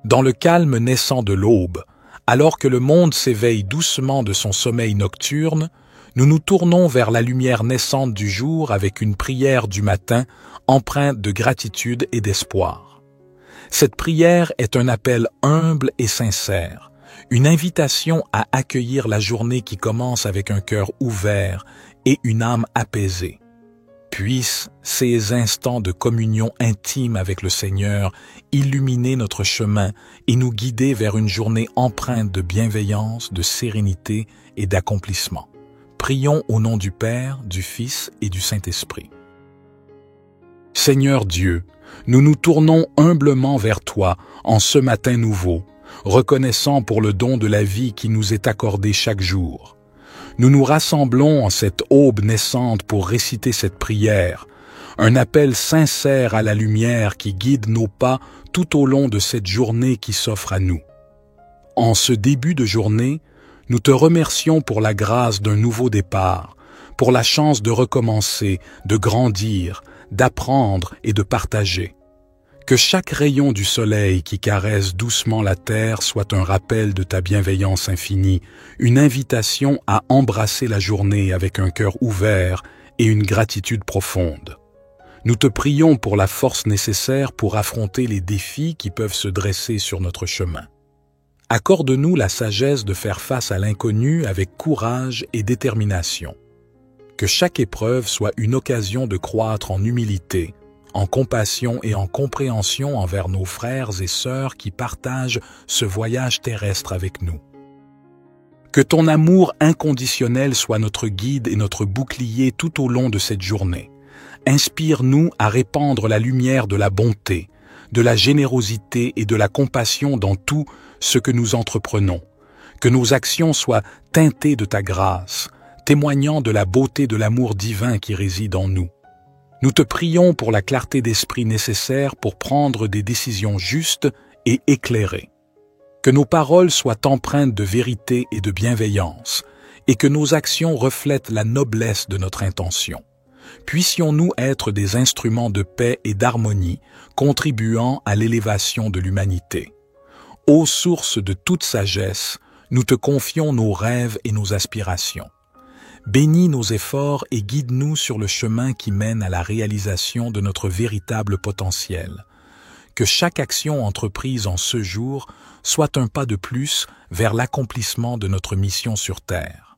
Dans le calme naissant de l'aube, alors que le monde s'éveille doucement de son sommeil nocturne, nous nous tournons vers la lumière naissante du jour avec une prière du matin empreinte de gratitude et d'espoir. Cette prière est un appel humble et sincère, une invitation à accueillir la journée qui commence avec un cœur ouvert et une âme apaisée. Puissent ces instants de communion intime avec le Seigneur illuminer notre chemin et nous guider vers une journée empreinte de bienveillance, de sérénité et d'accomplissement. Prions au nom du Père, du Fils et du Saint-Esprit. Seigneur Dieu, nous nous tournons humblement vers toi en ce matin nouveau, reconnaissant pour le don de la vie qui nous est accordé chaque jour. Nous nous rassemblons en cette aube naissante pour réciter cette prière, un appel sincère à la lumière qui guide nos pas tout au long de cette journée qui s'offre à nous. En ce début de journée, nous te remercions pour la grâce d'un nouveau départ, pour la chance de recommencer, de grandir, d'apprendre et de partager. Que chaque rayon du soleil qui caresse doucement la terre soit un rappel de ta bienveillance infinie, une invitation à embrasser la journée avec un cœur ouvert et une gratitude profonde. Nous te prions pour la force nécessaire pour affronter les défis qui peuvent se dresser sur notre chemin. Accorde-nous la sagesse de faire face à l'inconnu avec courage et détermination. Que chaque épreuve soit une occasion de croître en humilité, en compassion et en compréhension envers nos frères et sœurs qui partagent ce voyage terrestre avec nous. Que ton amour inconditionnel soit notre guide et notre bouclier tout au long de cette journée. Inspire-nous à répandre la lumière de la bonté, de la générosité et de la compassion dans tout ce que nous entreprenons. Que nos actions soient teintées de ta grâce, témoignant de la beauté de l'amour divin qui réside en nous. Nous te prions pour la clarté d'esprit nécessaire pour prendre des décisions justes et éclairées. Que nos paroles soient empreintes de vérité et de bienveillance, et que nos actions reflètent la noblesse de notre intention. Puissions-nous être des instruments de paix et d'harmonie, contribuant à l'élévation de l'humanité. Ô source de toute sagesse, nous te confions nos rêves et nos aspirations. Bénis nos efforts et guide-nous sur le chemin qui mène à la réalisation de notre véritable potentiel. Que chaque action entreprise en ce jour soit un pas de plus vers l'accomplissement de notre mission sur Terre.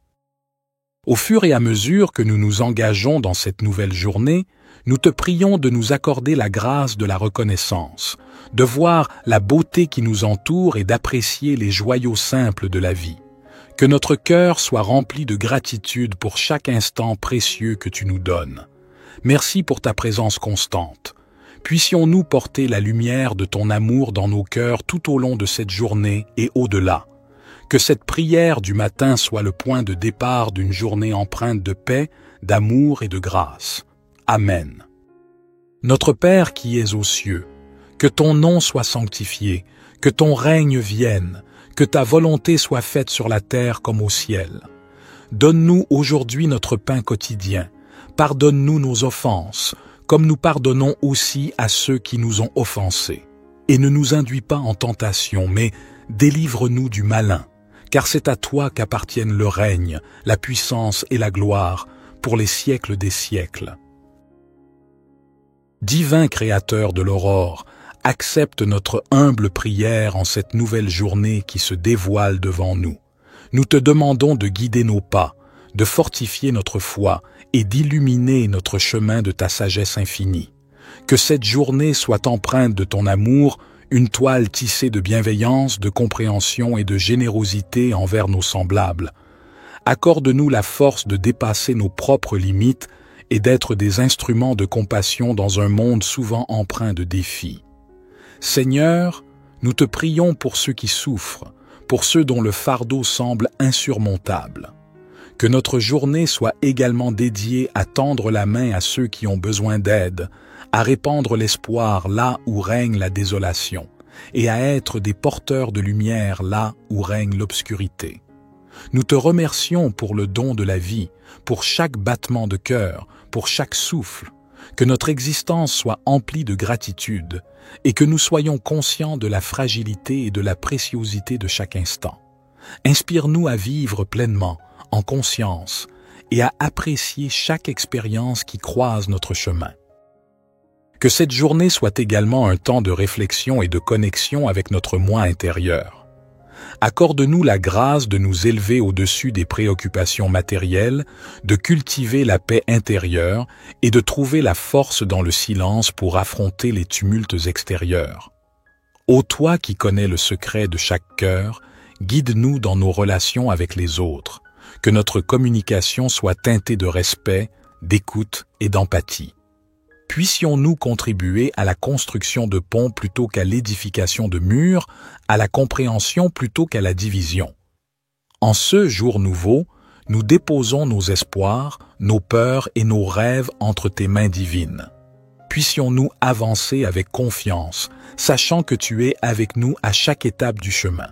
Au fur et à mesure que nous nous engageons dans cette nouvelle journée, nous te prions de nous accorder la grâce de la reconnaissance, de voir la beauté qui nous entoure et d'apprécier les joyaux simples de la vie. Que notre cœur soit rempli de gratitude pour chaque instant précieux que tu nous donnes. Merci pour ta présence constante. Puissions-nous porter la lumière de ton amour dans nos cœurs tout au long de cette journée et au-delà. Que cette prière du matin soit le point de départ d'une journée empreinte de paix, d'amour et de grâce. Amen. Notre Père qui es aux cieux, que ton nom soit sanctifié, que ton règne vienne, que ta volonté soit faite sur la terre comme au ciel. Donne-nous aujourd'hui notre pain quotidien. Pardonne-nous nos offenses, comme nous pardonnons aussi à ceux qui nous ont offensés. Et ne nous induis pas en tentation, mais délivre-nous du malin, car c'est à toi qu'appartiennent le règne, la puissance et la gloire, pour les siècles des siècles. Divin Créateur de l'aurore, accepte notre humble prière en cette nouvelle journée qui se dévoile devant nous. Nous te demandons de guider nos pas, de fortifier notre foi et d'illuminer notre chemin de ta sagesse infinie. Que cette journée soit empreinte de ton amour, une toile tissée de bienveillance, de compréhension et de générosité envers nos semblables. Accorde-nous la force de dépasser nos propres limites et d'être des instruments de compassion dans un monde souvent empreint de défis. Seigneur, nous te prions pour ceux qui souffrent, pour ceux dont le fardeau semble insurmontable. Que notre journée soit également dédiée à tendre la main à ceux qui ont besoin d'aide, à répandre l'espoir là où règne la désolation, et à être des porteurs de lumière là où règne l'obscurité. Nous te remercions pour le don de la vie, pour chaque battement de cœur, pour chaque souffle. que notre existence soit emplie de gratitude et que nous soyons conscients de la fragilité et de la préciosité de chaque instant. Inspire-nous à vivre pleinement, en conscience, et à apprécier chaque expérience qui croise notre chemin. Que cette journée soit également un temps de réflexion et de connexion avec notre moi intérieur. Accorde-nous la grâce de nous élever au-dessus des préoccupations matérielles, de cultiver la paix intérieure et de trouver la force dans le silence pour affronter les tumultes extérieurs. Ô toi qui connais le secret de chaque cœur, guide-nous dans nos relations avec les autres, que notre communication soit teintée de respect, d'écoute et d'empathie. Puissions-nous contribuer à la construction de ponts plutôt qu'à l'édification de murs, à la compréhension plutôt qu'à la division. En ce jour nouveau, nous déposons nos espoirs, nos peurs et nos rêves entre tes mains divines. Puissions-nous avancer avec confiance, sachant que tu es avec nous à chaque étape du chemin.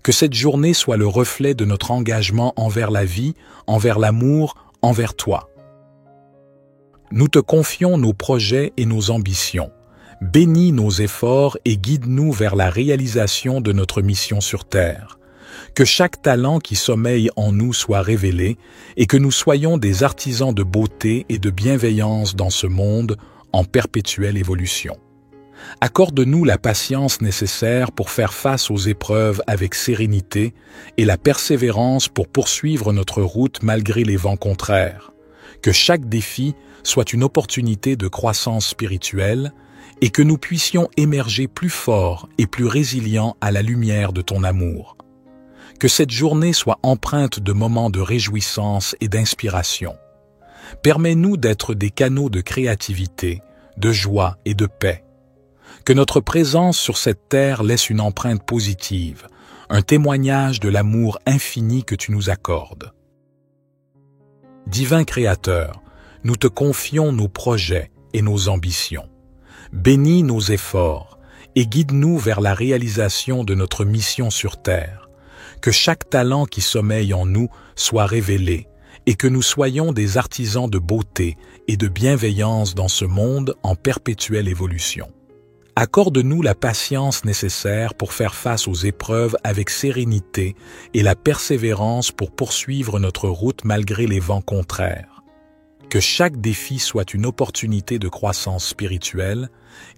Que cette journée soit le reflet de notre engagement envers la vie, envers l'amour, envers toi. Nous te confions nos projets et nos ambitions. Bénis nos efforts et guide-nous vers la réalisation de notre mission sur Terre. Que chaque talent qui sommeille en nous soit révélé et que nous soyons des artisans de beauté et de bienveillance dans ce monde en perpétuelle évolution. Accorde-nous la patience nécessaire pour faire face aux épreuves avec sérénité et la persévérance pour poursuivre notre route malgré les vents contraires. Que chaque défi soit une opportunité de croissance spirituelle et que nous puissions émerger plus forts et plus résilients à la lumière de ton amour. Que cette journée soit empreinte de moments de réjouissance et d'inspiration. Permets-nous d'être des canaux de créativité, de joie et de paix. Que notre présence sur cette terre laisse une empreinte positive, un témoignage de l'amour infini que tu nous accordes. Divin Créateur, nous te confions nos projets et nos ambitions. Bénis nos efforts et guide-nous vers la réalisation de notre mission sur Terre. Que chaque talent qui sommeille en nous soit révélé et que nous soyons des artisans de beauté et de bienveillance dans ce monde en perpétuelle évolution. Accorde-nous la patience nécessaire pour faire face aux épreuves avec sérénité et la persévérance pour poursuivre notre route malgré les vents contraires. Que chaque défi soit une opportunité de croissance spirituelle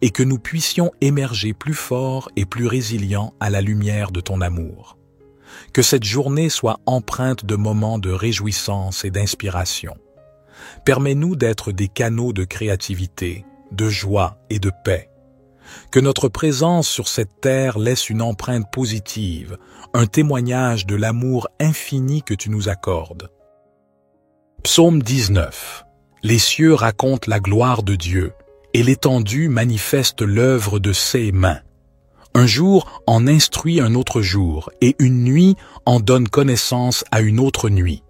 et que nous puissions émerger plus forts et plus résilients à la lumière de ton amour. Que cette journée soit empreinte de moments de réjouissance et d'inspiration. Permets-nous d'être des canaux de créativité, de joie et de paix. Que notre présence sur cette terre laisse une empreinte positive, un témoignage de l'amour infini que tu nous accordes. Psaume 19. Les cieux racontent la gloire de Dieu, et l'étendue manifeste l'œuvre de ses mains. Un jour en instruit un autre jour, et une nuit en donne connaissance à une autre nuit.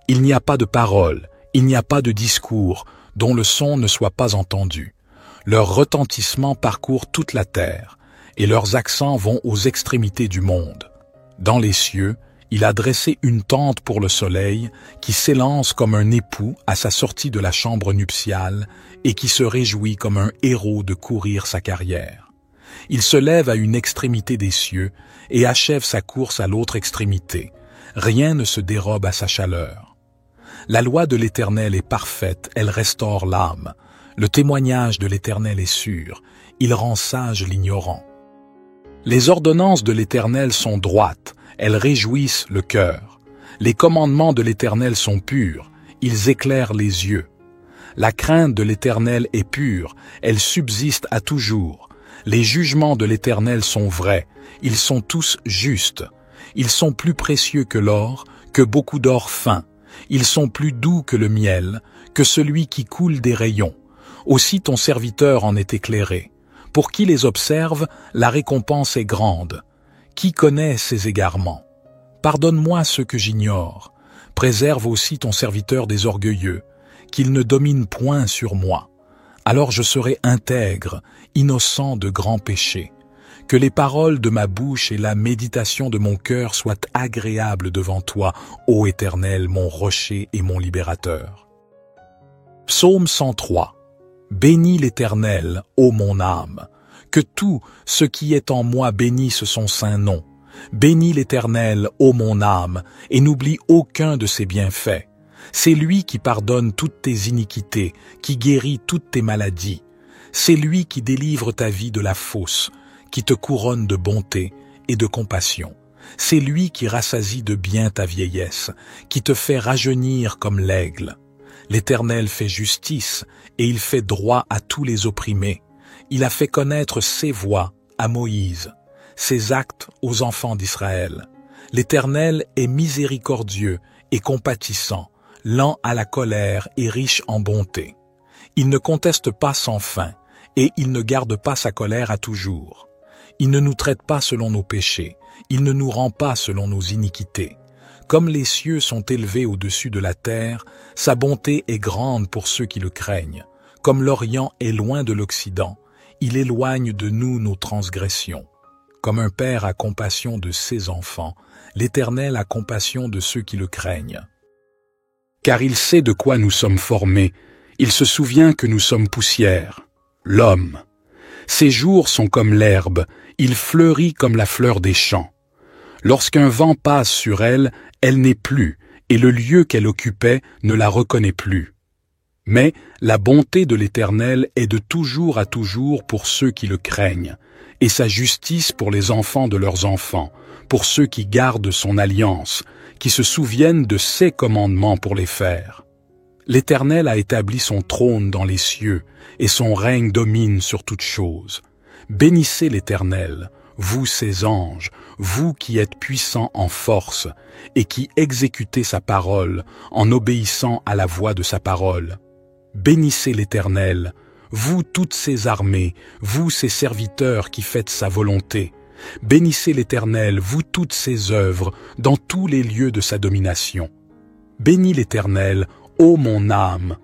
Il n'y a pas de parole, il n'y a pas de discours, dont le son ne soit pas entendu. Leur retentissement parcourt toute la terre, et leurs accents vont aux extrémités du monde. Dans les cieux, il a dressé une tente pour le soleil, qui s'élance comme un époux à sa sortie de la chambre nuptiale, et qui se réjouit comme un héros de courir sa carrière. Il se lève à une extrémité des cieux, et achève sa course à l'autre extrémité. Rien ne se dérobe à sa chaleur. La loi de l'Éternel est parfaite, elle restaure l'âme. Le témoignage de l'Éternel est sûr, il rend sage l'ignorant. Les ordonnances de l'Éternel sont droites, elles réjouissent le cœur. Les commandements de l'Éternel sont purs, ils éclairent les yeux. La crainte de l'Éternel est pure, elle subsiste à toujours. Les jugements de l'Éternel sont vrais, ils sont tous justes. Ils sont plus précieux que l'or, que beaucoup d'or fin. Ils sont plus doux que le miel, que celui qui coule des rayons. Aussi ton serviteur en est éclairé. Pour qui les observe, la récompense est grande. Qui connaît ses égarements? Pardonne-moi ce que j'ignore. Préserve aussi ton serviteur des orgueilleux, qu'il ne domine point sur moi. Alors je serai intègre, innocent de grands péchés. Que les paroles de ma bouche et la méditation de mon cœur soient agréables devant toi, ô Éternel, mon rocher et mon libérateur. Psaume 103. Bénis l'Éternel, ô mon âme. Que tout ce qui est en moi bénisse son saint nom. Bénis l'Éternel, ô mon âme, et n'oublie aucun de ses bienfaits. C'est lui qui pardonne toutes tes iniquités, qui guérit toutes tes maladies. C'est lui qui délivre ta vie de la fosse, qui te couronne de bonté et de compassion. C'est lui qui rassasie de bien ta vieillesse, qui te fait rajeunir comme l'aigle. L'Éternel fait justice et il fait droit à tous les opprimés. Il a fait connaître ses voies à Moïse, ses actes aux enfants d'Israël. L'Éternel est miséricordieux et compatissant, lent à la colère et riche en bonté. Il ne conteste pas sans fin, et il ne garde pas sa colère à toujours. Il ne nous traite pas selon nos péchés, il ne nous rend pas selon nos iniquités. Comme les cieux sont élevés au-dessus de la terre, sa bonté est grande pour ceux qui le craignent. Comme l'Orient est loin de l'Occident, il éloigne de nous nos transgressions. Comme un père a compassion de ses enfants, l'Éternel a compassion de ceux qui le craignent. Car il sait de quoi nous sommes formés, il se souvient que nous sommes poussière. L'homme. Ses jours sont comme l'herbe, il fleurit comme la fleur des champs. Lorsqu'un vent passe sur elle, elle n'est plus, et le lieu qu'elle occupait ne la reconnaît plus. Mais la bonté de l'Éternel est de toujours à toujours pour ceux qui le craignent, et sa justice pour les enfants de leurs enfants, pour ceux qui gardent son alliance, qui se souviennent de ses commandements pour les faire. L'Éternel a établi son trône dans les cieux, et son règne domine sur toutes choses. Bénissez l'Éternel, vous ses anges, vous qui êtes puissants en force, et qui exécutez sa parole en obéissant à la voix de sa parole. Bénissez l'Éternel, vous toutes ses armées, vous ses serviteurs qui faites sa volonté. Bénissez l'Éternel, vous toutes ses œuvres, dans tous les lieux de sa domination. Bénis l'Éternel, ô mon âme.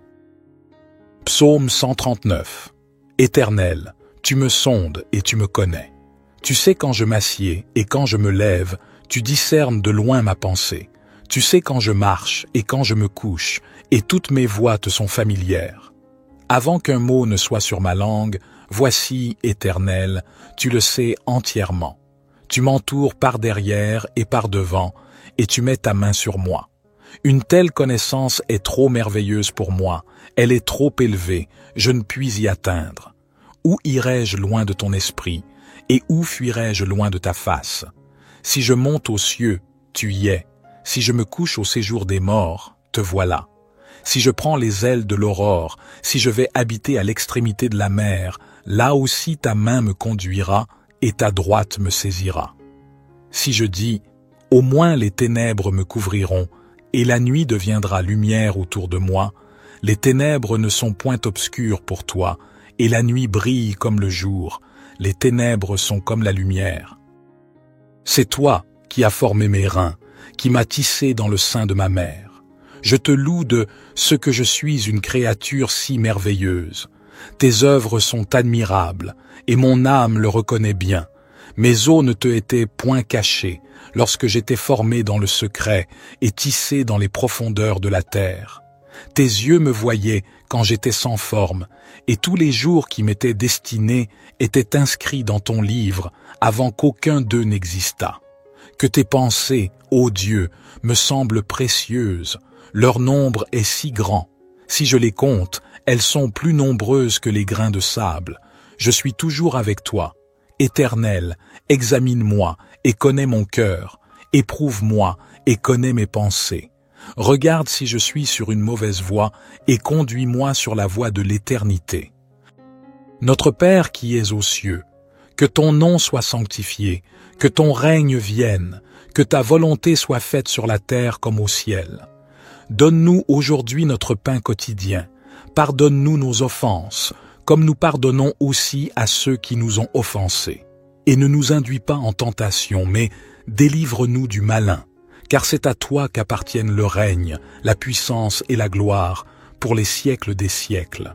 Psaume 139. Éternel, tu me sondes et tu me connais. Tu sais quand je m'assieds et quand je me lève, tu discernes de loin ma pensée. Tu sais quand je marche et quand je me couche, et toutes mes voies te sont familières. Avant qu'un mot ne soit sur ma langue, voici, Éternel, tu le sais entièrement. Tu m'entoures par derrière et par devant, et tu mets ta main sur moi. Une telle connaissance est trop merveilleuse pour moi, elle est trop élevée, je ne puis y atteindre. Où irai-je loin de ton esprit, et où fuirai-je loin de ta face? Si je monte aux cieux, tu y es. Si je me couche au séjour des morts, te voilà. Si je prends les ailes de l'aurore, si je vais habiter à l'extrémité de la mer, là aussi ta main me conduira et ta droite me saisira. Si je dis, au moins les ténèbres me couvriront, et la nuit deviendra lumière autour de moi, les ténèbres ne sont point obscures pour toi, et la nuit brille comme le jour, les ténèbres sont comme la lumière. C'est toi qui as formé mes reins, qui m'as tissé dans le sein de ma mère. Je te loue de ce que je suis une créature si merveilleuse. Tes œuvres sont admirables, et mon âme le reconnaît bien. Mes os ne te étaient point cachés, lorsque j'étais formé dans le secret et tissé dans les profondeurs de la terre. Tes yeux me voyaient quand j'étais sans forme, et tous les jours qui m'étaient destinés étaient inscrits dans ton livre avant qu'aucun d'eux n'existât. Que tes pensées, ô Dieu, me semblent précieuses, leur nombre est si grand. Si je les compte, elles sont plus nombreuses que les grains de sable. Je suis toujours avec toi. Éternel, examine-moi et connais mon cœur. Éprouve-moi et connais mes pensées. Regarde si je suis sur une mauvaise voie et conduis-moi sur la voie de l'éternité. Notre Père qui es aux cieux, que ton nom soit sanctifié, que ton règne vienne, que ta volonté soit faite sur la terre comme au ciel. Donne-nous aujourd'hui notre pain quotidien. Pardonne-nous nos offenses, comme nous pardonnons aussi à ceux qui nous ont offensés. Et ne nous induis pas en tentation, mais délivre-nous du malin, car c'est à toi qu'appartiennent le règne, la puissance et la gloire, pour les siècles des siècles.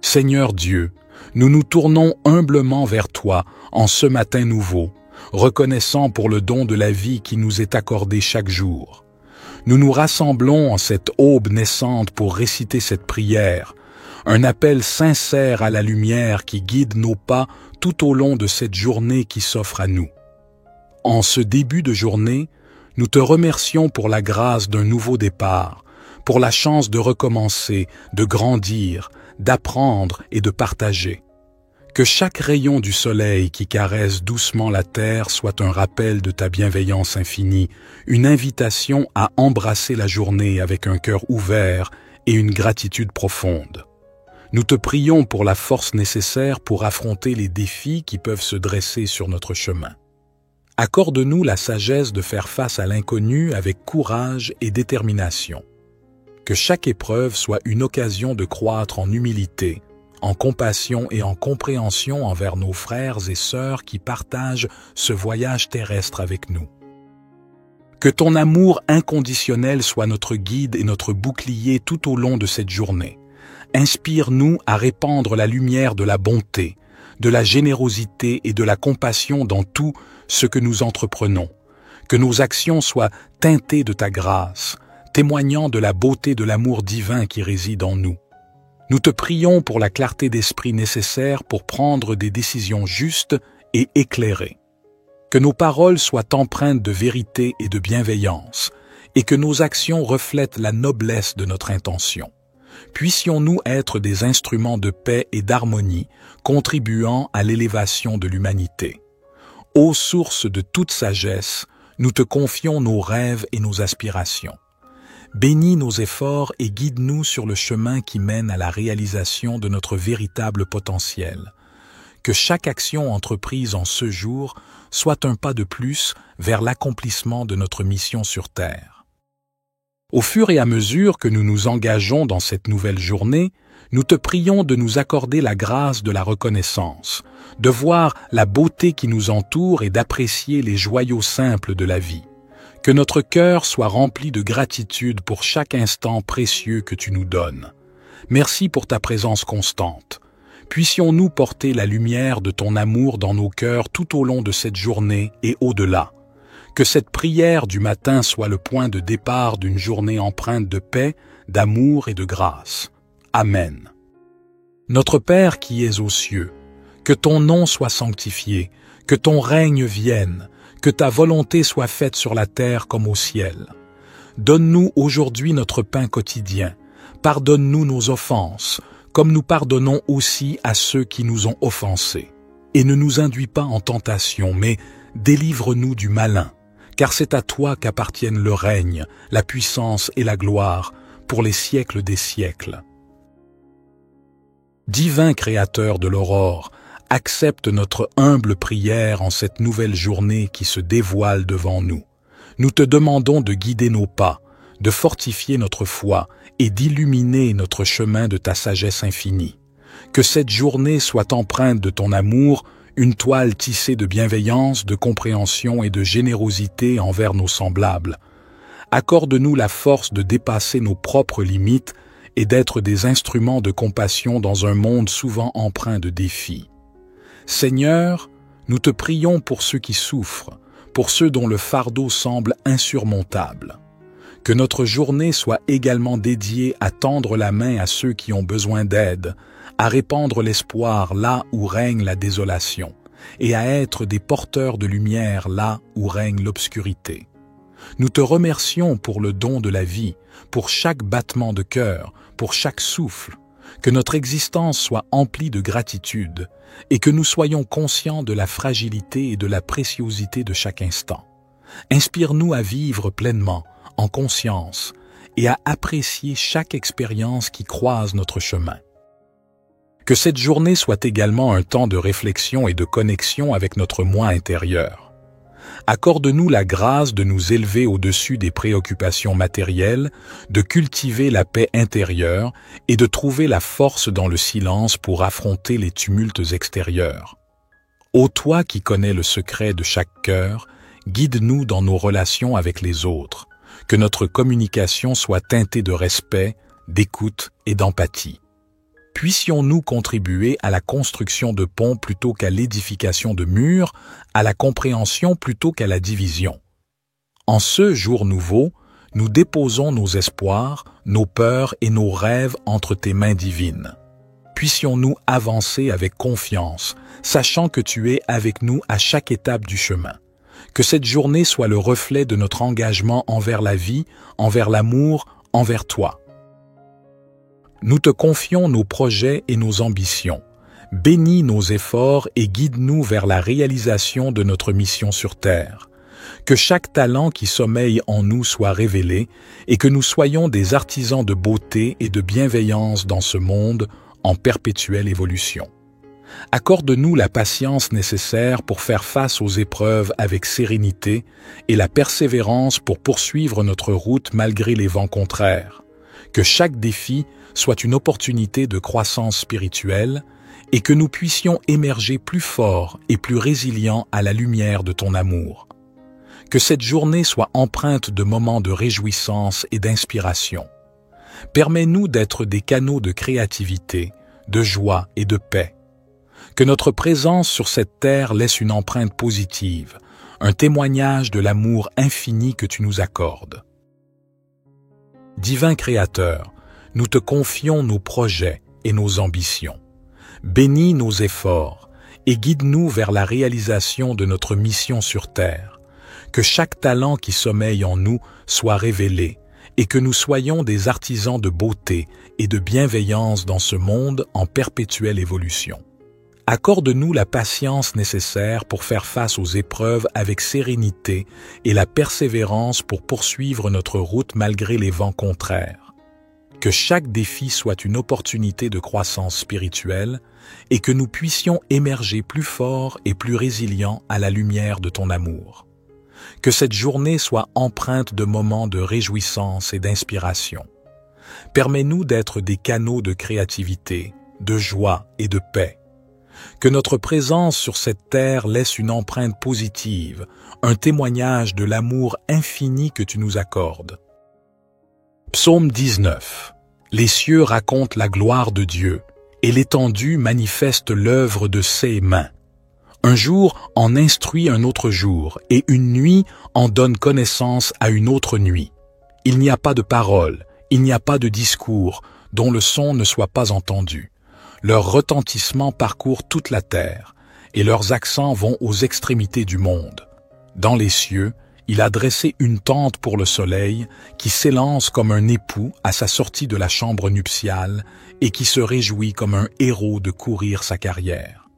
Seigneur Dieu, nous nous tournons humblement vers toi en ce matin nouveau, reconnaissant pour le don de la vie qui nous est accordé chaque jour. Nous nous rassemblons en cette aube naissante pour réciter cette prière, un appel sincère à la lumière qui guide nos pas tout au long de cette journée qui s'offre à nous. En ce début de journée, nous te remercions pour la grâce d'un nouveau départ, pour la chance de recommencer, de grandir, d'apprendre et de partager. Que chaque rayon du soleil qui caresse doucement la terre soit un rappel de ta bienveillance infinie, une invitation à embrasser la journée avec un cœur ouvert et une gratitude profonde. Nous te prions pour la force nécessaire pour affronter les défis qui peuvent se dresser sur notre chemin. Accorde-nous la sagesse de faire face à l'inconnu avec courage et détermination. Que chaque épreuve soit une occasion de croître en humilité, en compassion et en compréhension envers nos frères et sœurs qui partagent ce voyage terrestre avec nous. Que ton amour inconditionnel soit notre guide et notre bouclier tout au long de cette journée. Inspire-nous à répandre la lumière de la bonté, de la générosité et de la compassion dans tout ce que nous entreprenons. Que nos actions soient teintées de ta grâce, témoignant de la beauté de l'amour divin qui réside en nous. Nous te prions pour la clarté d'esprit nécessaire pour prendre des décisions justes et éclairées. Que nos paroles soient empreintes de vérité et de bienveillance, et que nos actions reflètent la noblesse de notre intention. Puissions-nous être des instruments de paix et d'harmonie, contribuant à l'élévation de l'humanité. Ô source de toute sagesse, nous te confions nos rêves et nos aspirations. Bénis nos efforts et guide-nous sur le chemin qui mène à la réalisation de notre véritable potentiel. Que chaque action entreprise en ce jour soit un pas de plus vers l'accomplissement de notre mission sur Terre. Au fur et à mesure que nous nous engageons dans cette nouvelle journée, nous te prions de nous accorder la grâce de la reconnaissance, de voir la beauté qui nous entoure et d'apprécier les joyaux simples de la vie. Que notre cœur soit rempli de gratitude pour chaque instant précieux que tu nous donnes. Merci pour ta présence constante. Puissions-nous porter la lumière de ton amour dans nos cœurs tout au long de cette journée et au-delà. Que cette prière du matin soit le point de départ d'une journée empreinte de paix, d'amour et de grâce. Amen. Notre Père qui es aux cieux, que ton nom soit sanctifié, que ton règne vienne, que ta volonté soit faite sur la terre comme au ciel. Donne-nous aujourd'hui notre pain quotidien. Pardonne-nous nos offenses, comme nous pardonnons aussi à ceux qui nous ont offensés. Et ne nous induis pas en tentation, mais délivre-nous du malin, car c'est à toi qu'appartiennent le règne, la puissance et la gloire, pour les siècles des siècles. Divin Créateur de l'aurore, accepte notre humble prière en cette nouvelle journée qui se dévoile devant nous. Nous te demandons de guider nos pas, de fortifier notre foi et d'illuminer notre chemin de ta sagesse infinie. Que cette journée soit empreinte de ton amour, une toile tissée de bienveillance, de compréhension et de générosité envers nos semblables. Accorde-nous la force de dépasser nos propres limites et d'être des instruments de compassion dans un monde souvent empreint de défis. Seigneur, nous te prions pour ceux qui souffrent, pour ceux dont le fardeau semble insurmontable. Que notre journée soit également dédiée à tendre la main à ceux qui ont besoin d'aide, à répandre l'espoir là où règne la désolation, et à être des porteurs de lumière là où règne l'obscurité. Nous te remercions pour le don de la vie, pour chaque battement de cœur, pour chaque souffle, que notre existence soit emplie de gratitude et que nous soyons conscients de la fragilité et de la préciosité de chaque instant. Inspire-nous à vivre pleinement, en conscience, et à apprécier chaque expérience qui croise notre chemin. Que cette journée soit également un temps de réflexion et de connexion avec notre moi intérieur. Accorde-nous la grâce de nous élever au-dessus des préoccupations matérielles, de cultiver la paix intérieure et de trouver la force dans le silence pour affronter les tumultes extérieurs. Ô toi qui connais le secret de chaque cœur, guide-nous dans nos relations avec les autres, que notre communication soit teintée de respect, d'écoute et d'empathie. Puissions-nous contribuer à la construction de ponts plutôt qu'à l'édification de murs, à la compréhension plutôt qu'à la division. En ce jour nouveau, nous déposons nos espoirs, nos peurs et nos rêves entre tes mains divines. puissions-nous avancer avec confiance, sachant que tu es avec nous à chaque étape du chemin. Que cette journée soit le reflet de notre engagement envers la vie, envers l'amour, envers toi. Nous te confions nos projets et nos ambitions. Bénis nos efforts et guide-nous vers la réalisation de notre mission sur Terre. Que chaque talent qui sommeille en nous soit révélé et que nous soyons des artisans de beauté et de bienveillance dans ce monde en perpétuelle évolution. Accorde-nous la patience nécessaire pour faire face aux épreuves avec sérénité et la persévérance pour poursuivre notre route malgré les vents contraires. Que chaque défi soit une opportunité de croissance spirituelle et que nous puissions émerger plus forts et plus résilients à la lumière de ton amour. Que cette journée soit empreinte de moments de réjouissance et d'inspiration. Permets-nous d'être des canaux de créativité, de joie et de paix. Que notre présence sur cette terre laisse une empreinte positive, un témoignage de l'amour infini que tu nous accordes. Divin Créateur, nous te confions nos projets et nos ambitions. Bénis nos efforts et guide-nous vers la réalisation de notre mission sur Terre. Que chaque talent qui sommeille en nous soit révélé et que nous soyons des artisans de beauté et de bienveillance dans ce monde en perpétuelle évolution. Accorde-nous la patience nécessaire pour faire face aux épreuves avec sérénité et la persévérance pour poursuivre notre route malgré les vents contraires. Que chaque défi soit une opportunité de croissance spirituelle et que nous puissions émerger plus forts et plus résilients à la lumière de ton amour. Que cette journée soit empreinte de moments de réjouissance et d'inspiration. Permets-nous d'être des canaux de créativité, de joie et de paix. Que notre présence sur cette terre laisse une empreinte positive, un témoignage de l'amour infini que tu nous accordes. Psaume 19. Les cieux racontent la gloire de Dieu, et l'étendue manifeste l'œuvre de ses mains. Un jour en instruit un autre jour, et une nuit en donne connaissance à une autre nuit. Il n'y a pas de parole, il n'y a pas de discours, dont le son ne soit pas entendu. Leur retentissement parcourt toute la terre, et leurs accents vont aux extrémités du monde. Dans les cieux, il a dressé une tente pour le soleil, qui s'élance comme un époux à sa sortie de la chambre nuptiale, et qui se réjouit comme un héros de courir sa carrière.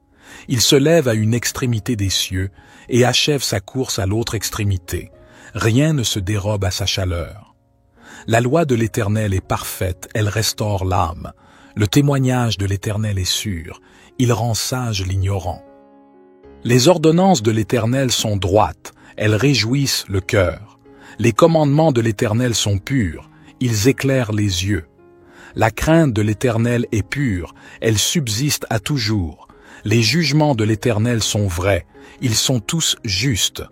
Il se lève à une extrémité des cieux, et achève sa course à l'autre extrémité. Rien ne se dérobe à sa chaleur. La loi de l'Éternel est parfaite, elle restaure l'âme. Le témoignage de l'Éternel est sûr, il rend sage l'ignorant. Les ordonnances de l'Éternel sont droites, elles réjouissent le cœur. Les commandements de l'Éternel sont purs, ils éclairent les yeux. La crainte de l'Éternel est pure, elle subsiste à toujours. Les jugements de l'Éternel sont vrais, ils sont tous justes.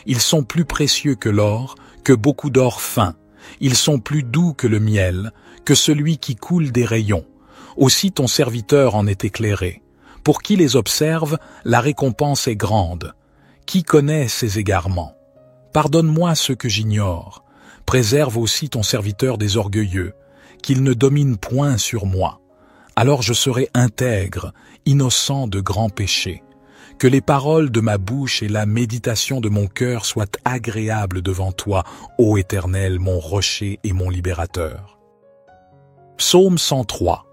Ils sont plus précieux que l'or, que beaucoup d'or fin. Ils sont plus doux que le miel, que celui qui coule des rayons. Aussi ton serviteur en est éclairé. Pour qui les observe, la récompense est grande. Qui connaît ses égarements? Pardonne-moi ceux que j'ignore. Préserve aussi ton serviteur des orgueilleux, qu'il ne domine point sur moi. Alors je serai intègre, innocent de grands péchés. Que les paroles de ma bouche et la méditation de mon cœur soient agréables devant toi, ô Éternel, mon rocher et mon libérateur. Psaume 103.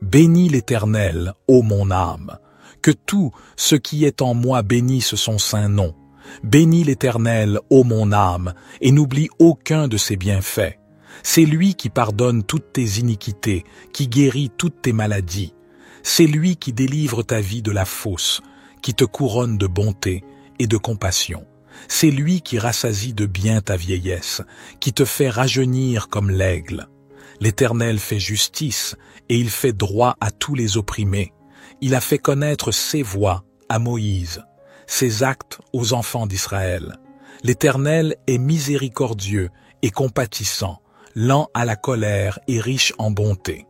Bénis l'Éternel, ô mon âme. Que tout ce qui est en moi bénisse son saint nom. Bénis l'Éternel, ô mon âme, et n'oublie aucun de ses bienfaits. C'est lui qui pardonne toutes tes iniquités, qui guérit toutes tes maladies. C'est lui qui délivre ta vie de la fosse, qui te couronne de bonté et de compassion. C'est lui qui rassasie de bien ta vieillesse, qui te fait rajeunir comme l'aigle. L'Éternel fait justice, et il fait droit à tous les opprimés. Il a fait connaître ses voies à Moïse, ses actes aux enfants d'Israël. L'Éternel est miséricordieux et compatissant, lent à la colère et riche en bonté.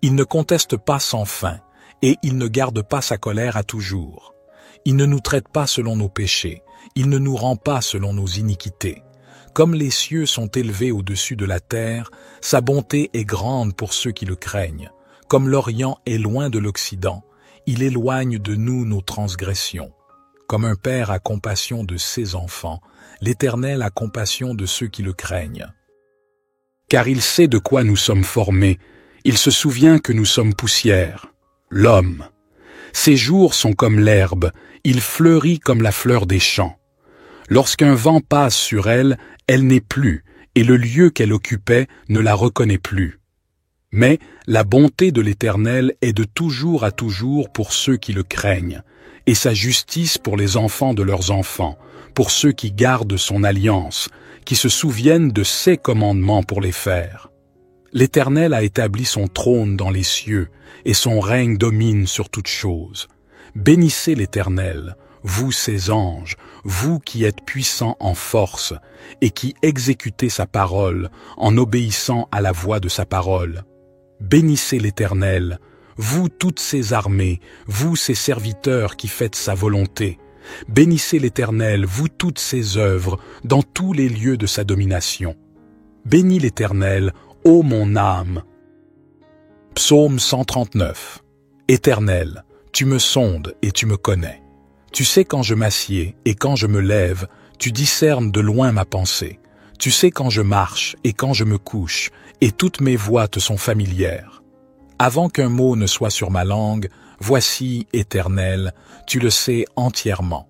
Il ne conteste pas sans fin, et il ne garde pas sa colère à toujours. Il ne nous traite pas selon nos péchés, il ne nous rend pas selon nos iniquités. Comme les cieux sont élevés au-dessus de la terre, sa bonté est grande pour ceux qui le craignent. Comme l'Orient est loin de l'Occident, il éloigne de nous nos transgressions. Comme un père a compassion de ses enfants, l'Éternel a compassion de ceux qui le craignent. Car il sait de quoi nous sommes formés, il se souvient que nous sommes poussière. L'homme. Ses jours sont comme l'herbe, il fleurit comme la fleur des champs. Lorsqu'un vent passe sur elle, elle n'est plus, et le lieu qu'elle occupait ne la reconnaît plus. Mais la bonté de l'Éternel est de toujours à toujours pour ceux qui le craignent, et sa justice pour les enfants de leurs enfants, pour ceux qui gardent son alliance, qui se souviennent de ses commandements pour les faire. L'Éternel a établi son trône dans les cieux, et son règne domine sur toutes choses. Bénissez l'Éternel, vous ses anges, vous qui êtes puissants en force, et qui exécutez sa parole en obéissant à la voix de sa parole. Bénissez l'Éternel, vous toutes ses armées, vous ses serviteurs qui faites sa volonté. Bénissez l'Éternel, vous toutes ses œuvres, dans tous les lieux de sa domination. Bénis l'Éternel, ô mon âme. Psaume 139. Éternel, tu me sondes et tu me connais. Tu sais quand je m'assieds et quand je me lève, tu discernes de loin ma pensée. Tu sais quand je marche et quand je me couche, et toutes mes voies te sont familières. Avant qu'un mot ne soit sur ma langue, voici, Éternel, tu le sais entièrement.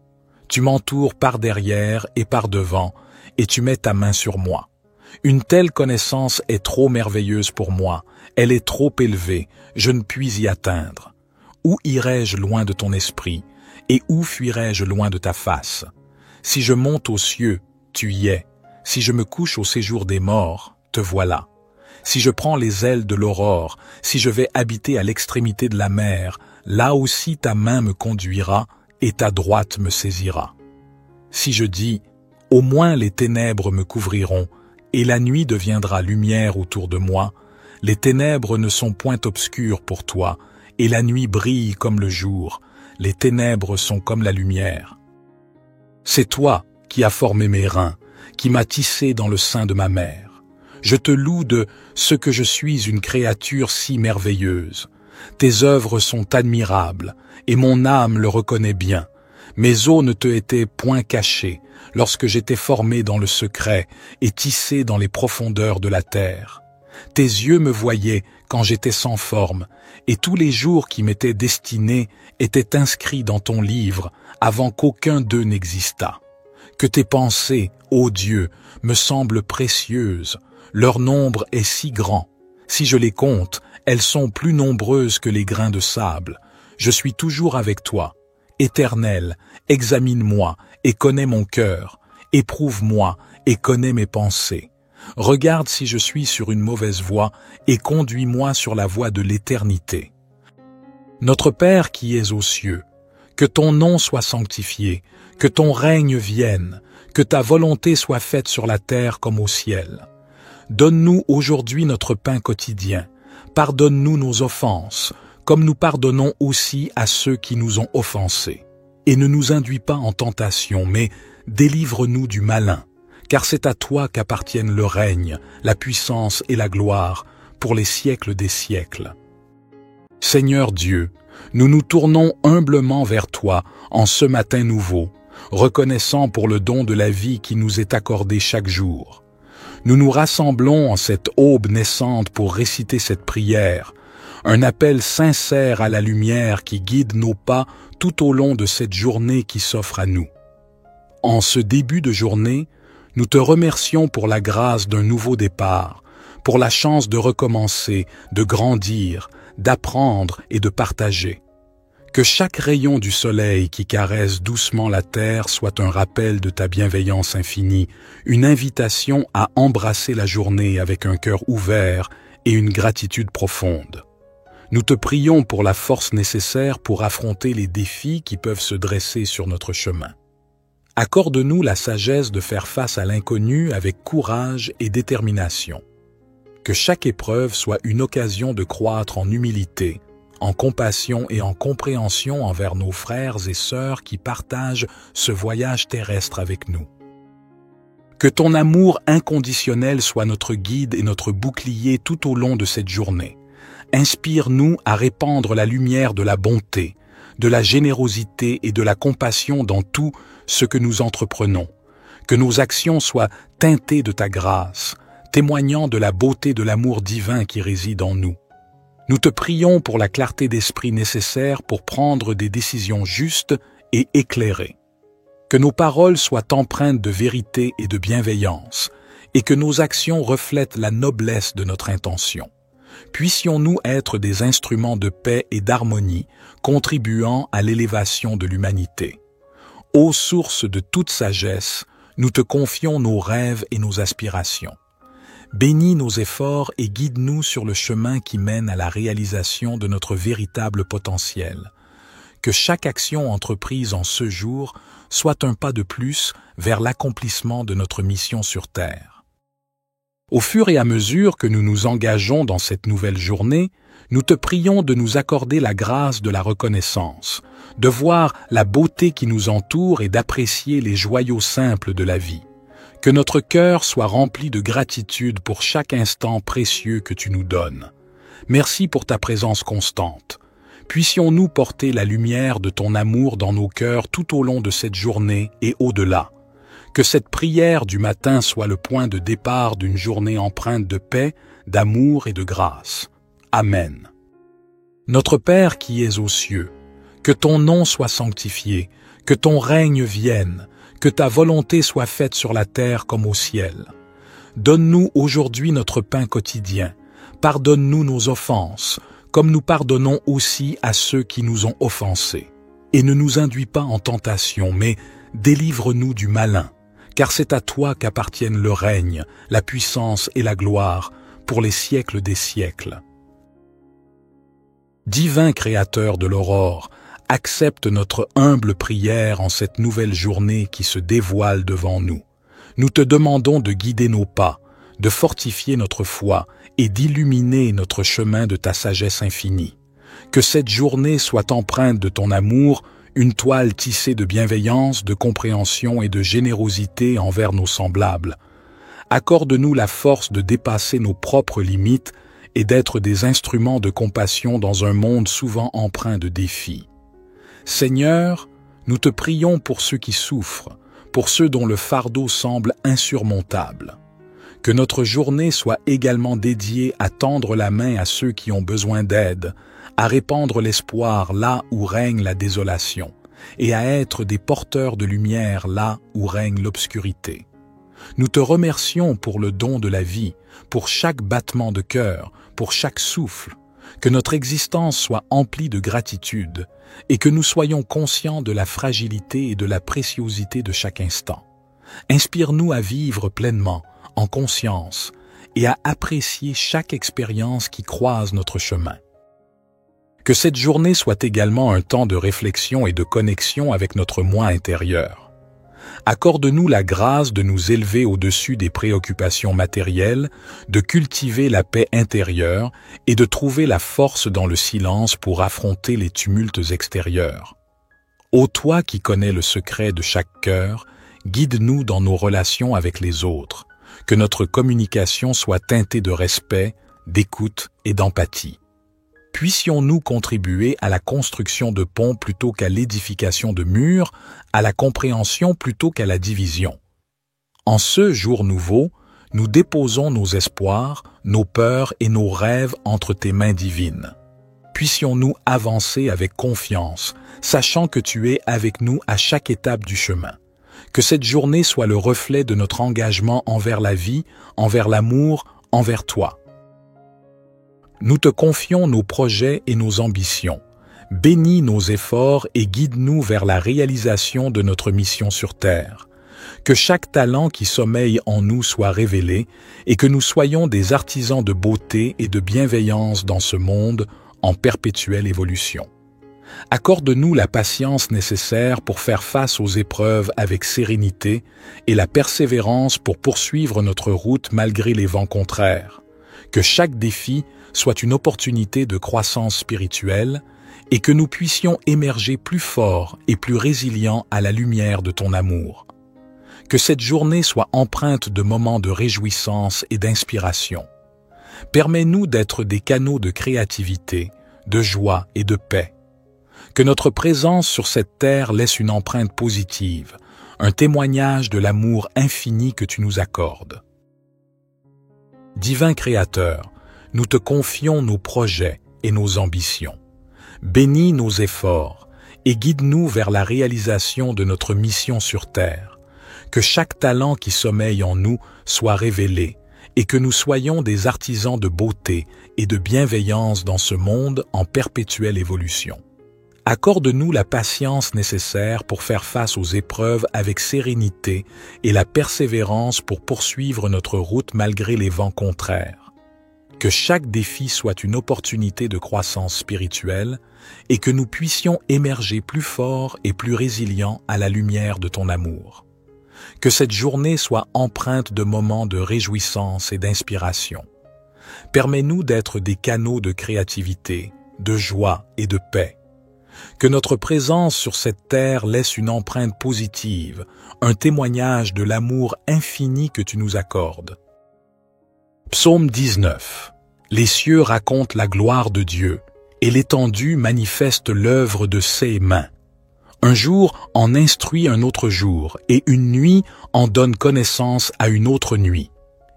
Tu m'entoures par derrière et par devant, et tu mets ta main sur moi. Une telle connaissance est trop merveilleuse pour moi, elle est trop élevée, je ne puis y atteindre. Où irai-je loin de ton esprit, et où fuirai-je loin de ta face? Si je monte aux cieux, tu y es. Si je me couche au séjour des morts, te voilà. Si je prends les ailes de l'aurore, si je vais habiter à l'extrémité de la mer, là aussi ta main me conduira et ta droite me saisira. Si je dis, au moins les ténèbres me couvriront, et la nuit deviendra lumière autour de moi, les ténèbres ne sont point obscures pour toi, et la nuit brille comme le jour, les ténèbres sont comme la lumière. C'est toi qui as formé mes reins, qui m'as tissé dans le sein de ma mère. Je te loue de ce que je suis une créature si merveilleuse. Tes œuvres sont admirables, et mon âme le reconnaît bien. Mes os ne te étaient point cachés, lorsque j'étais formé dans le secret et tissé dans les profondeurs de la terre. Tes yeux me voyaient quand j'étais sans forme, et tous les jours qui m'étaient destinés étaient inscrits dans ton livre avant qu'aucun d'eux n'existât. Que tes pensées, ô Dieu, me semblent précieuses. Leur nombre est si grand. Si je les compte, elles sont plus nombreuses que les grains de sable. Je suis toujours avec toi. Éternel, examine-moi et connais mon cœur. Éprouve-moi et connais mes pensées. Regarde si je suis sur une mauvaise voie et conduis-moi sur la voie de l'éternité. Notre Père qui es aux cieux, que ton nom soit sanctifié, que ton règne vienne, que ta volonté soit faite sur la terre comme au ciel. Donne-nous aujourd'hui notre pain quotidien. Pardonne-nous nos offenses, comme nous pardonnons aussi à ceux qui nous ont offensés. Et ne nous induis pas en tentation, mais délivre-nous du malin, car c'est à toi qu'appartiennent le règne, la puissance et la gloire, pour les siècles des siècles. Seigneur Dieu, nous nous tournons humblement vers toi en ce matin nouveau, reconnaissant pour le don de la vie qui nous est accordé chaque jour. Nous nous rassemblons en cette aube naissante pour réciter cette prière, un appel sincère à la lumière qui guide nos pas tout au long de cette journée qui s'offre à nous. En ce début de journée, nous te remercions pour la grâce d'un nouveau départ, pour la chance de recommencer, de grandir, d'apprendre et de partager. Que chaque rayon du soleil qui caresse doucement la terre soit un rappel de ta bienveillance infinie, une invitation à embrasser la journée avec un cœur ouvert et une gratitude profonde. Nous te prions pour la force nécessaire pour affronter les défis qui peuvent se dresser sur notre chemin. Accorde-nous la sagesse de faire face à l'inconnu avec courage et détermination. Que chaque épreuve soit une occasion de croître en humilité, en compassion et en compréhension envers nos frères et sœurs qui partagent ce voyage terrestre avec nous. Que ton amour inconditionnel soit notre guide et notre bouclier tout au long de cette journée. Inspire-nous à répandre la lumière de la bonté, de la générosité et de la compassion dans tout ce que nous entreprenons. Que nos actions soient teintées de ta grâce, témoignant de la beauté de l'amour divin qui réside en nous. Nous te prions pour la clarté d'esprit nécessaire pour prendre des décisions justes et éclairées. Que nos paroles soient empreintes de vérité et de bienveillance, et que nos actions reflètent la noblesse de notre intention. Puissions-nous être des instruments de paix et d'harmonie, contribuant à l'élévation de l'humanité. Ô source de toute sagesse, nous te confions nos rêves et nos aspirations. Bénis nos efforts et guide-nous sur le chemin qui mène à la réalisation de notre véritable potentiel. Que chaque action entreprise en ce jour soit un pas de plus vers l'accomplissement de notre mission sur Terre. Au fur et à mesure que nous nous engageons dans cette nouvelle journée, nous te prions de nous accorder la grâce de la reconnaissance, de voir la beauté qui nous entoure et d'apprécier les joyaux simples de la vie. Que notre cœur soit rempli de gratitude pour chaque instant précieux que tu nous donnes. Merci pour ta présence constante. Puissions-nous porter la lumière de ton amour dans nos cœurs tout au long de cette journée et au-delà. Que cette prière du matin soit le point de départ d'une journée empreinte de paix, d'amour et de grâce. Amen. Notre Père qui es aux cieux, que ton nom soit sanctifié, que ton règne vienne, que ta volonté soit faite sur la terre comme au ciel. Donne-nous aujourd'hui notre pain quotidien. Pardonne-nous nos offenses, comme nous pardonnons aussi à ceux qui nous ont offensés. Et ne nous induis pas en tentation, mais délivre-nous du malin, car c'est à toi qu'appartiennent le règne, la puissance et la gloire, pour les siècles des siècles. Divin Créateur de l'aurore, accepte notre humble prière en cette nouvelle journée qui se dévoile devant nous. Nous te demandons de guider nos pas, de fortifier notre foi et d'illuminer notre chemin de ta sagesse infinie. Que cette journée soit empreinte de ton amour, une toile tissée de bienveillance, de compréhension et de générosité envers nos semblables. Accorde-nous la force de dépasser nos propres limites et d'être des instruments de compassion dans un monde souvent empreint de défis. Seigneur, nous te prions pour ceux qui souffrent, pour ceux dont le fardeau semble insurmontable. Que notre journée soit également dédiée à tendre la main à ceux qui ont besoin d'aide, à répandre l'espoir là où règne la désolation, et à être des porteurs de lumière là où règne l'obscurité. Nous te remercions pour le don de la vie, pour chaque battement de cœur, pour chaque souffle, que notre existence soit emplie de gratitude et que nous soyons conscients de la fragilité et de la préciosité de chaque instant. Inspire-nous à vivre pleinement, en conscience, et à apprécier chaque expérience qui croise notre chemin. Que cette journée soit également un temps de réflexion et de connexion avec notre moi intérieur. Accorde-nous la grâce de nous élever au-dessus des préoccupations matérielles, de cultiver la paix intérieure et de trouver la force dans le silence pour affronter les tumultes extérieurs. Ô toi qui connais le secret de chaque cœur, guide-nous dans nos relations avec les autres, que notre communication soit teintée de respect, d'écoute et d'empathie. Puissions-nous contribuer à la construction de ponts plutôt qu'à l'édification de murs, à la compréhension plutôt qu'à la division. En ce jour nouveau, nous déposons nos espoirs, nos peurs et nos rêves entre tes mains divines. Puissions-nous avancer avec confiance, sachant que tu es avec nous à chaque étape du chemin. Que cette journée soit le reflet de notre engagement envers la vie, envers l'amour, envers toi. Nous te confions nos projets et nos ambitions. Bénis nos efforts et guide-nous vers la réalisation de notre mission sur Terre. Que chaque talent qui sommeille en nous soit révélé et que nous soyons des artisans de beauté et de bienveillance dans ce monde en perpétuelle évolution. Accorde-nous la patience nécessaire pour faire face aux épreuves avec sérénité et la persévérance pour poursuivre notre route malgré les vents contraires. Que chaque défi soit une opportunité de croissance spirituelle et que nous puissions émerger plus forts et plus résilients à la lumière de ton amour. Que cette journée soit empreinte de moments de réjouissance et d'inspiration. Permets-nous d'être des canaux de créativité, de joie et de paix. Que notre présence sur cette terre laisse une empreinte positive, un témoignage de l'amour infini que tu nous accordes. Divin Créateur, nous te confions nos projets et nos ambitions. Bénis nos efforts et guide-nous vers la réalisation de notre mission sur terre. Que chaque talent qui sommeille en nous soit révélé et que nous soyons des artisans de beauté et de bienveillance dans ce monde en perpétuelle évolution. Accorde-nous la patience nécessaire pour faire face aux épreuves avec sérénité et la persévérance pour poursuivre notre route malgré les vents contraires. Que chaque défi soit une opportunité de croissance spirituelle et que nous puissions émerger plus forts et plus résilients à la lumière de ton amour. Que cette journée soit empreinte de moments de réjouissance et d'inspiration. Permets-nous d'être des canaux de créativité, de joie et de paix. Que notre présence sur cette terre laisse une empreinte positive, un témoignage de l'amour infini que tu nous accordes. Psaume 19. Les cieux racontent la gloire de Dieu, et l'étendue manifeste l'œuvre de ses mains. Un jour en instruit un autre jour, et une nuit en donne connaissance à une autre nuit.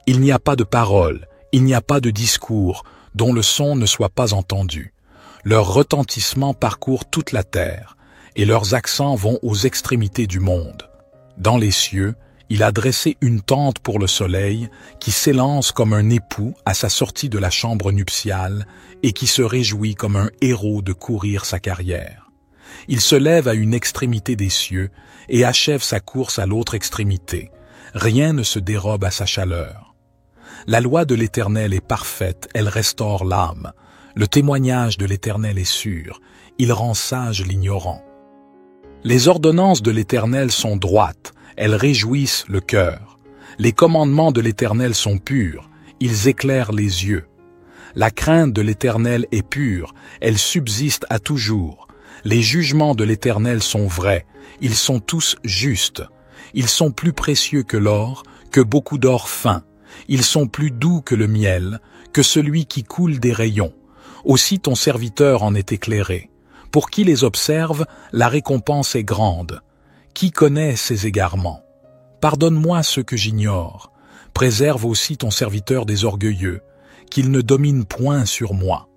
Il n'y a pas de parole, il n'y a pas de discours, dont le son ne soit pas entendu. Leur retentissement parcourt toute la terre, et leurs accents vont aux extrémités du monde. Dans les cieux, il a dressé une tente pour le soleil, qui s'élance comme un époux à sa sortie de la chambre nuptiale, et qui se réjouit comme un héros de courir sa carrière. Il se lève à une extrémité des cieux, et achève sa course à l'autre extrémité. Rien ne se dérobe à sa chaleur. La loi de l'Éternel est parfaite, elle restaure l'âme. Le témoignage de l'Éternel est sûr, il rend sage l'ignorant. Les ordonnances de l'Éternel sont droites, elles réjouissent le cœur. Les commandements de l'Éternel sont purs, ils éclairent les yeux. La crainte de l'Éternel est pure, elle subsiste à toujours. Les jugements de l'Éternel sont vrais, ils sont tous justes. Ils sont plus précieux que l'or, que beaucoup d'or fin. Ils sont plus doux que le miel, que celui qui coule des rayons. Aussi ton serviteur en est éclairé. Pour qui les observe, la récompense est grande. Qui connaît ses égarements? Pardonne-moi ceux que j'ignore. Préserve aussi ton serviteur des orgueilleux, qu'il ne domine point sur moi.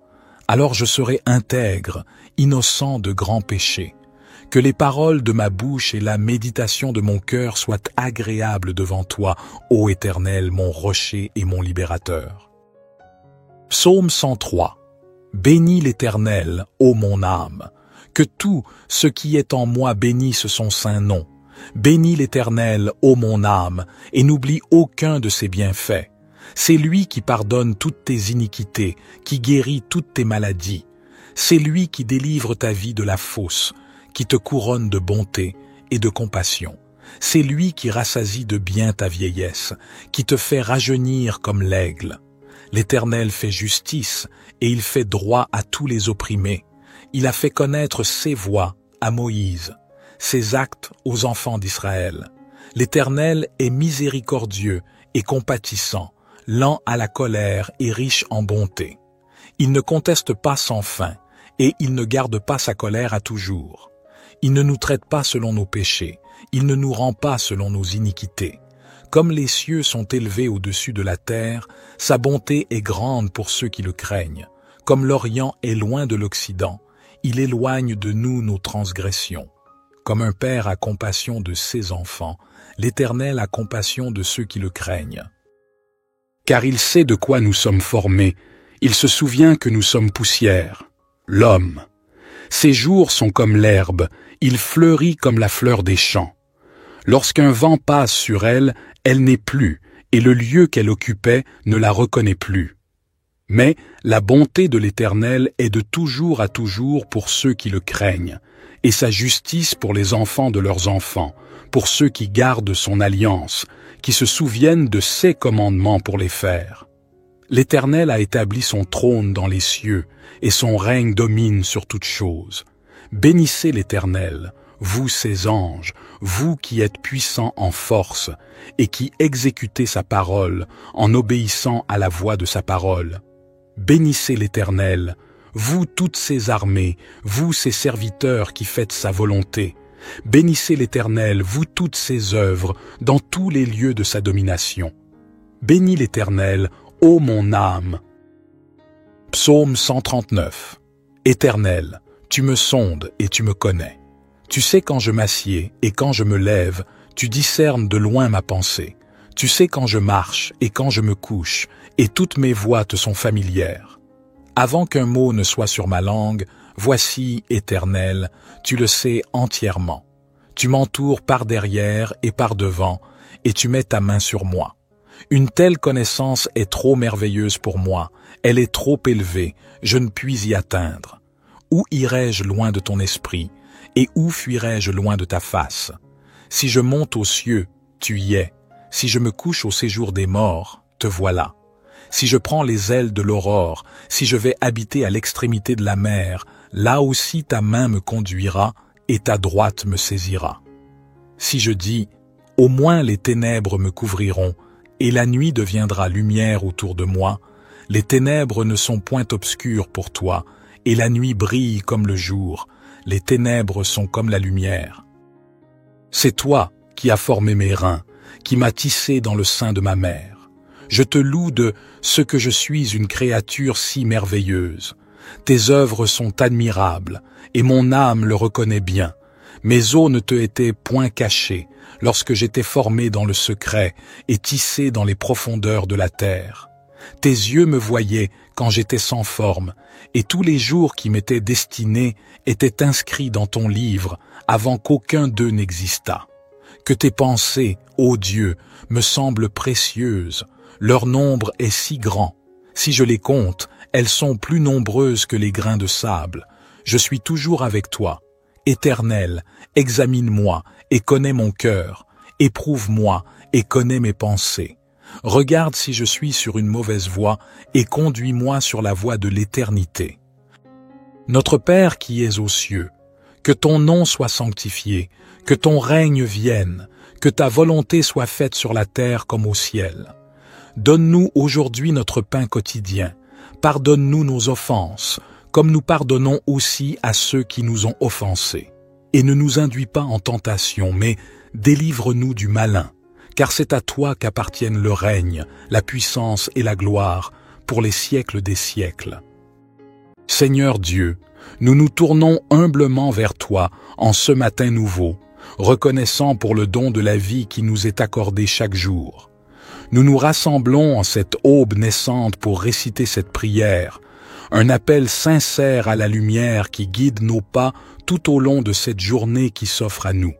Alors je serai intègre, innocent de grands péchés. Que les paroles de ma bouche et la méditation de mon cœur soient agréables devant toi, ô Éternel, mon rocher et mon libérateur. Psaume 103. Bénis l'Éternel, ô mon âme. Que tout ce qui est en moi bénisse son saint nom. Bénis l'Éternel, ô mon âme, et n'oublie aucun de ses bienfaits. C'est lui qui pardonne toutes tes iniquités, qui guérit toutes tes maladies. C'est lui qui délivre ta vie de la fosse, qui te couronne de bonté et de compassion. C'est lui qui rassasie de bien ta vieillesse, qui te fait rajeunir comme l'aigle. L'Éternel fait justice, et il fait droit à tous les opprimés. Il a fait connaître ses voies à Moïse, ses actes aux enfants d'Israël. L'Éternel est miséricordieux et compatissant, lent à la colère et riche en bonté. Il ne conteste pas sans fin, et il ne garde pas sa colère à toujours. Il ne nous traite pas selon nos péchés, il ne nous rend pas selon nos iniquités. Comme les cieux sont élevés au-dessus de la terre, sa bonté est grande pour ceux qui le craignent. Comme l'Orient est loin de l'Occident, il éloigne de nous nos transgressions. Comme un père a compassion de ses enfants, l'Éternel a compassion de ceux qui le craignent. Car il sait de quoi nous sommes formés, il se souvient que nous sommes poussière, l'homme. Ses jours sont comme l'herbe, il fleurit comme la fleur des champs. Lorsqu'un vent passe sur elle, elle n'est plus, et le lieu qu'elle occupait ne la reconnaît plus. Mais la bonté de l'Éternel est de toujours à toujours pour ceux qui le craignent, et sa justice pour les enfants de leurs enfants, pour ceux qui gardent son alliance, qui se souviennent de ses commandements pour les faire. L'Éternel a établi son trône dans les cieux, et son règne domine sur toutes choses. Bénissez l'Éternel, vous ses anges, vous qui êtes puissants en force, et qui exécutez sa parole en obéissant à la voix de sa parole. Bénissez l'Éternel, vous toutes ses armées, vous ses serviteurs qui faites sa volonté. Bénissez l'Éternel, vous toutes ses œuvres, dans tous les lieux de sa domination. Bénis l'Éternel, ô mon âme. Psaume 139. Éternel, tu me sondes et tu me connais. Tu sais quand je m'assieds et quand je me lève, tu discernes de loin ma pensée. Tu sais quand je marche et quand je me couche, et toutes mes voies te sont familières. Avant qu'un mot ne soit sur ma langue, voici, Éternel, tu le sais entièrement. Tu m'entoures par derrière et par devant, et tu mets ta main sur moi. Une telle connaissance est trop merveilleuse pour moi, elle est trop élevée, je ne puis y atteindre. Où irai-je loin de ton esprit, et où fuirai-je loin de ta face? Si je monte aux cieux, tu y es. Si je me couche au séjour des morts, te voilà. Si je prends les ailes de l'aurore, si je vais habiter à l'extrémité de la mer, là aussi ta main me conduira et ta droite me saisira. Si je dis, au moins les ténèbres me couvriront, et la nuit deviendra lumière autour de moi, les ténèbres ne sont point obscures pour toi, et la nuit brille comme le jour, les ténèbres sont comme la lumière. C'est toi qui as formé mes reins, qui m'as tissé dans le sein de ma mère. Je te loue de ce que je suis une créature si merveilleuse. Tes œuvres sont admirables, et mon âme le reconnaît bien. Mes os ne te étaient point cachés, lorsque j'étais formé dans le secret et tissé dans les profondeurs de la terre. Tes yeux me voyaient quand j'étais sans forme, et tous les jours qui m'étaient destinés étaient inscrits dans ton livre avant qu'aucun d'eux n'existât. Que tes pensées, ô Dieu, me semblent précieuses, leur nombre est si grand. Si je les compte, elles sont plus nombreuses que les grains de sable. Je suis toujours avec toi. Éternel, examine-moi et connais mon cœur. Éprouve-moi et connais mes pensées. Regarde si je suis sur une mauvaise voie et conduis-moi sur la voie de l'éternité. Notre Père qui es aux cieux, que ton nom soit sanctifié, que ton règne vienne, que ta volonté soit faite sur la terre comme au ciel. Donne-nous aujourd'hui notre pain quotidien. Pardonne-nous nos offenses, comme nous pardonnons aussi à ceux qui nous ont offensés. Et ne nous induis pas en tentation, mais délivre-nous du malin, car c'est à toi qu'appartiennent le règne, la puissance et la gloire, pour les siècles des siècles. Seigneur Dieu, nous nous tournons humblement vers toi en ce matin nouveau, reconnaissant pour le don de la vie qui nous est accordé chaque jour. Nous nous rassemblons en cette aube naissante pour réciter cette prière, un appel sincère à la lumière qui guide nos pas tout au long de cette journée qui s'offre à nous.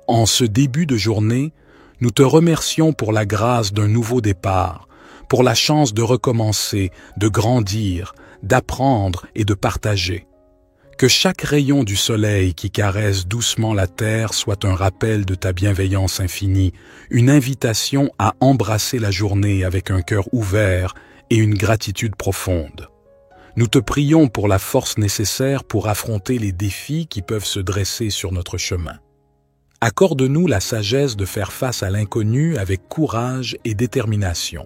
En ce début de journée, nous te remercions pour la grâce d'un nouveau départ, pour la chance de recommencer, de grandir, d'apprendre et de partager. Que chaque rayon du soleil qui caresse doucement la terre soit un rappel de ta bienveillance infinie, une invitation à embrasser la journée avec un cœur ouvert et une gratitude profonde. Nous te prions pour la force nécessaire pour affronter les défis qui peuvent se dresser sur notre chemin. Accorde-nous la sagesse de faire face à l'inconnu avec courage et détermination.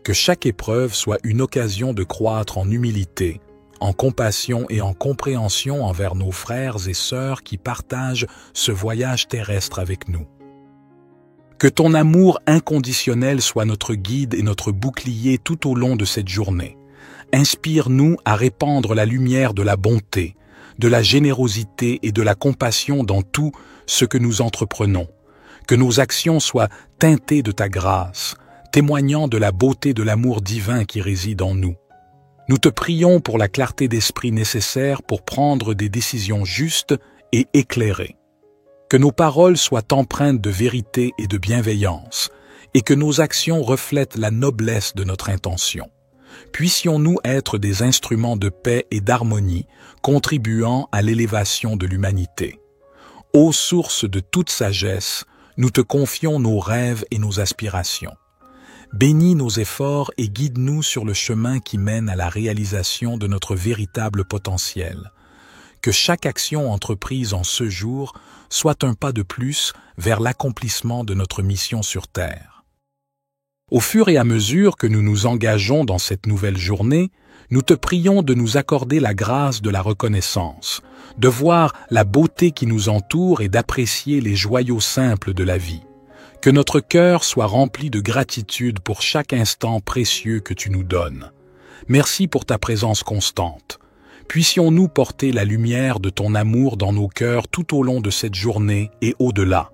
Que chaque épreuve soit une occasion de croître en humilité, en compassion et en compréhension envers nos frères et sœurs qui partagent ce voyage terrestre avec nous. Que ton amour inconditionnel soit notre guide et notre bouclier tout au long de cette journée. Inspire-nous à répandre la lumière de la bonté, de la générosité et de la compassion dans tout ce que nous entreprenons. Que nos actions soient teintées de ta grâce, témoignant de la beauté de l'amour divin qui réside en nous. Nous te prions pour la clarté d'esprit nécessaire pour prendre des décisions justes et éclairées. Que nos paroles soient empreintes de vérité et de bienveillance, et que nos actions reflètent la noblesse de notre intention. Puissions-nous être des instruments de paix et d'harmonie, contribuant à l'élévation de l'humanité. Ô source de toute sagesse, nous te confions nos rêves et nos aspirations. Bénis nos efforts et guide-nous sur le chemin qui mène à la réalisation de notre véritable potentiel. que chaque action entreprise en ce jour soit un pas de plus vers l'accomplissement de notre mission sur Terre. Au fur et à mesure que nous nous engageons dans cette nouvelle journée, nous te prions de nous accorder la grâce de la reconnaissance, de voir la beauté qui nous entoure et d'apprécier les joyaux simples de la vie. Que notre cœur soit rempli de gratitude pour chaque instant précieux que tu nous donnes. Merci pour ta présence constante. Puissions-nous porter la lumière de ton amour dans nos cœurs tout au long de cette journée et au-delà.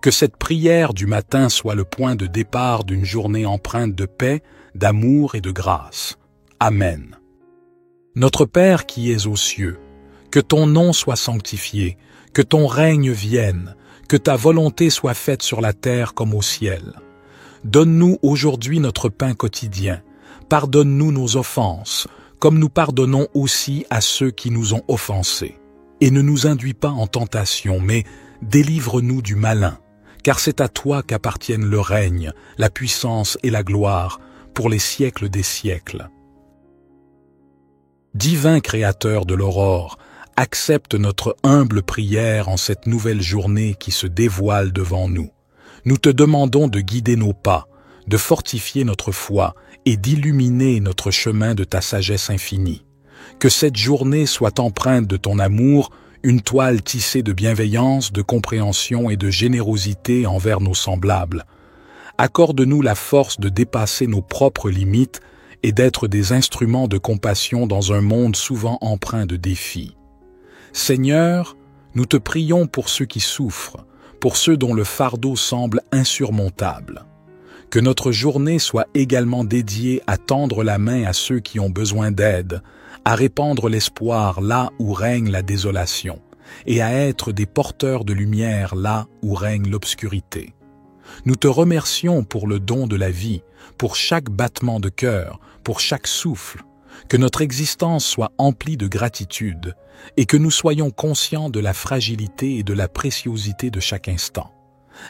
Que cette prière du matin soit le point de départ d'une journée empreinte de paix, d'amour et de grâce. Amen. Notre Père qui es aux cieux, que ton nom soit sanctifié, que ton règne vienne, que ta volonté soit faite sur la terre comme au ciel. Donne-nous aujourd'hui notre pain quotidien. Pardonne-nous nos offenses, comme nous pardonnons aussi à ceux qui nous ont offensés. Et ne nous induis pas en tentation, mais délivre-nous du malin, car c'est à toi qu'appartiennent le règne, la puissance et la gloire, pour les siècles des siècles. Divin Créateur de l'aurore, accepte notre humble prière en cette nouvelle journée qui se dévoile devant nous. Nous te demandons de guider nos pas, de fortifier notre foi et d'illuminer notre chemin de ta sagesse infinie. Que cette journée soit empreinte de ton amour, une toile tissée de bienveillance, de compréhension et de générosité envers nos semblables. Accorde-nous la force de dépasser nos propres limites et d'être des instruments de compassion dans un monde souvent empreint de défis. Seigneur, nous te prions pour ceux qui souffrent, pour ceux dont le fardeau semble insurmontable. Que notre journée soit également dédiée à tendre la main à ceux qui ont besoin d'aide, à répandre l'espoir là où règne la désolation, et à être des porteurs de lumière là où règne l'obscurité. Nous te remercions pour le don de la vie, pour chaque battement de cœur, pour chaque souffle, que notre existence soit emplie de gratitude et que nous soyons conscients de la fragilité et de la préciosité de chaque instant.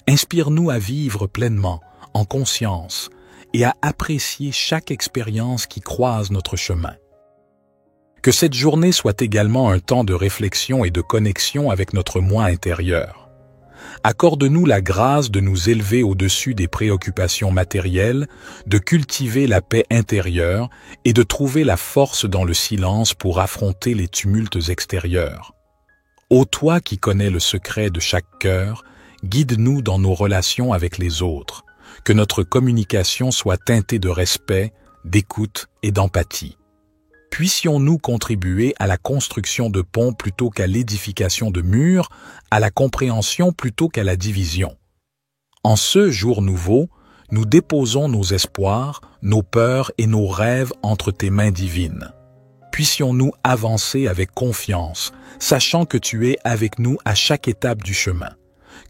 Inspire-nous à vivre pleinement, en conscience, et à apprécier chaque expérience qui croise notre chemin. Que cette journée soit également un temps de réflexion et de connexion avec notre moi intérieur. Accorde-nous la grâce de nous élever au-dessus des préoccupations matérielles, de cultiver la paix intérieure et de trouver la force dans le silence pour affronter les tumultes extérieurs. Ô toi qui connais le secret de chaque cœur, guide-nous dans nos relations avec les autres, que notre communication soit teintée de respect, d'écoute et d'empathie. Puissions-nous contribuer à la construction de ponts plutôt qu'à l'édification de murs, à la compréhension plutôt qu'à la division. En ce jour nouveau, nous déposons nos espoirs, nos peurs et nos rêves entre tes mains divines. Puissions-nous avancer avec confiance, sachant que tu es avec nous à chaque étape du chemin.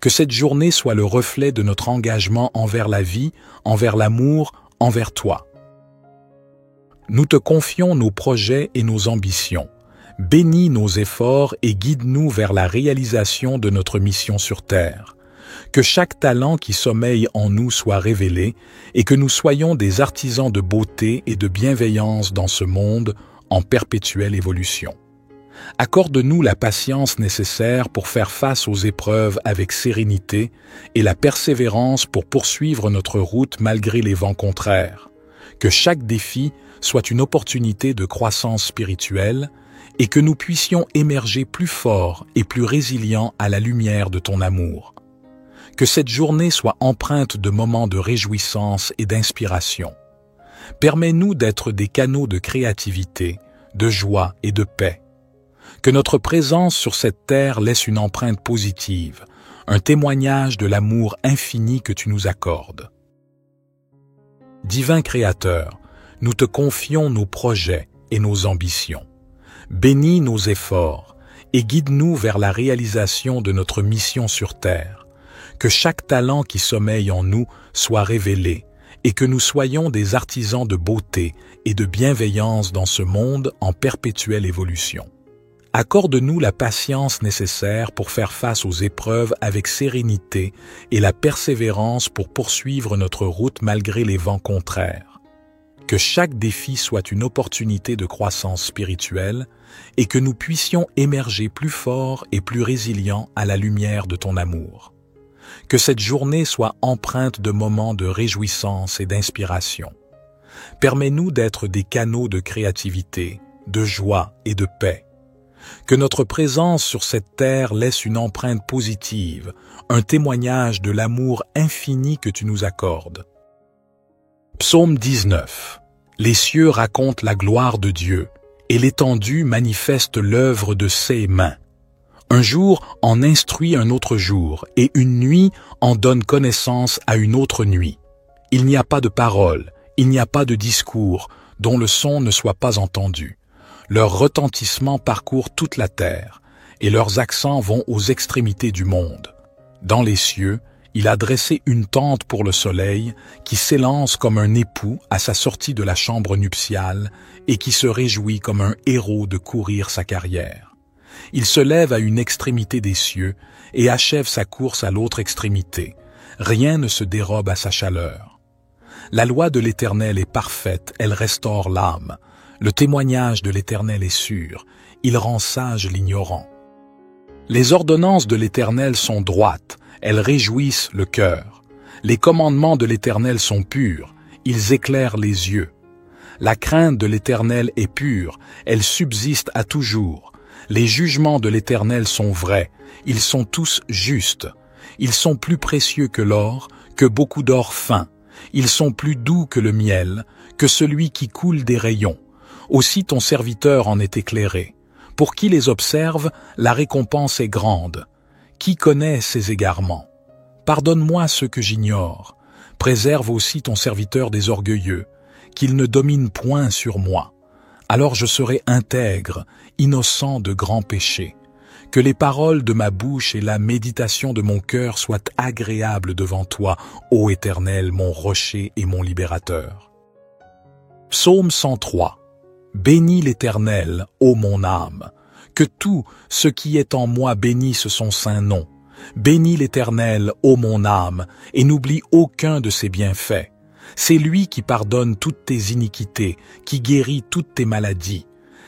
Que cette journée soit le reflet de notre engagement envers la vie, envers l'amour, envers toi. Nous te confions nos projets et nos ambitions. Bénis nos efforts et guide-nous vers la réalisation de notre mission sur Terre. Que chaque talent qui sommeille en nous soit révélé et que nous soyons des artisans de beauté et de bienveillance dans ce monde en perpétuelle évolution. Accorde-nous la patience nécessaire pour faire face aux épreuves avec sérénité et la persévérance pour poursuivre notre route malgré les vents contraires. Que chaque défi soit une opportunité de croissance spirituelle et que nous puissions émerger plus forts et plus résilients à la lumière de ton amour. Que cette journée soit empreinte de moments de réjouissance et d'inspiration. Permets-nous d'être des canaux de créativité, de joie et de paix. Que notre présence sur cette terre laisse une empreinte positive, un témoignage de l'amour infini que tu nous accordes. Divin Créateur, nous te confions nos projets et nos ambitions. Bénis nos efforts et guide-nous vers la réalisation de notre mission sur Terre. Que chaque talent qui sommeille en nous soit révélé et que nous soyons des artisans de beauté et de bienveillance dans ce monde en perpétuelle évolution. Accorde-nous la patience nécessaire pour faire face aux épreuves avec sérénité et la persévérance pour poursuivre notre route malgré les vents contraires. que chaque défi soit une opportunité de croissance spirituelle et que nous puissions émerger plus forts et plus résilients à la lumière de ton amour. Que cette journée soit empreinte de moments de réjouissance et d'inspiration. Permets-nous d'être des canaux de créativité, de joie et de paix. Que notre présence sur cette terre laisse une empreinte positive, un témoignage de l'amour infini que tu nous accordes. Psaume 19. Les cieux racontent la gloire de Dieu, et l'étendue manifeste l'œuvre de ses mains. Un jour en instruit un autre jour, et une nuit en donne connaissance à une autre nuit. Il n'y a pas de parole, il n'y a pas de discours, dont le son ne soit pas entendu. Leur retentissement parcourt toute la terre, et leurs accents vont aux extrémités du monde. Dans les cieux, il a dressé une tente pour le soleil, qui s'élance comme un époux à sa sortie de la chambre nuptiale, et qui se réjouit comme un héros de courir sa carrière. Il se lève à une extrémité des cieux, et achève sa course à l'autre extrémité. Rien ne se dérobe à sa chaleur. La loi de l'Éternel est parfaite, elle restaure l'âme. Le témoignage de l'Éternel est sûr, il rend sage l'ignorant. Les ordonnances de l'Éternel sont droites, elles réjouissent le cœur. Les commandements de l'Éternel sont purs, ils éclairent les yeux. La crainte de l'Éternel est pure, elle subsiste à toujours. Les jugements de l'Éternel sont vrais, ils sont tous justes. Ils sont plus précieux que l'or, que beaucoup d'or fin. Ils sont plus doux que le miel, que celui qui coule des rayons. Aussi ton serviteur en est éclairé. Pour qui les observe, la récompense est grande. Qui connaît ses égarements? Pardonne-moi ceux que j'ignore. Préserve aussi ton serviteur des orgueilleux, qu'il ne domine point sur moi. Alors je serai intègre, innocent de grands péchés. Que les paroles de ma bouche et la méditation de mon cœur soient agréables devant toi, ô Éternel, mon rocher et mon libérateur. Psaume 103. Bénis l'Éternel, ô mon âme. Que tout ce qui est en moi bénisse son saint nom. Bénis l'Éternel, ô mon âme, et n'oublie aucun de ses bienfaits. C'est lui qui pardonne toutes tes iniquités, qui guérit toutes tes maladies.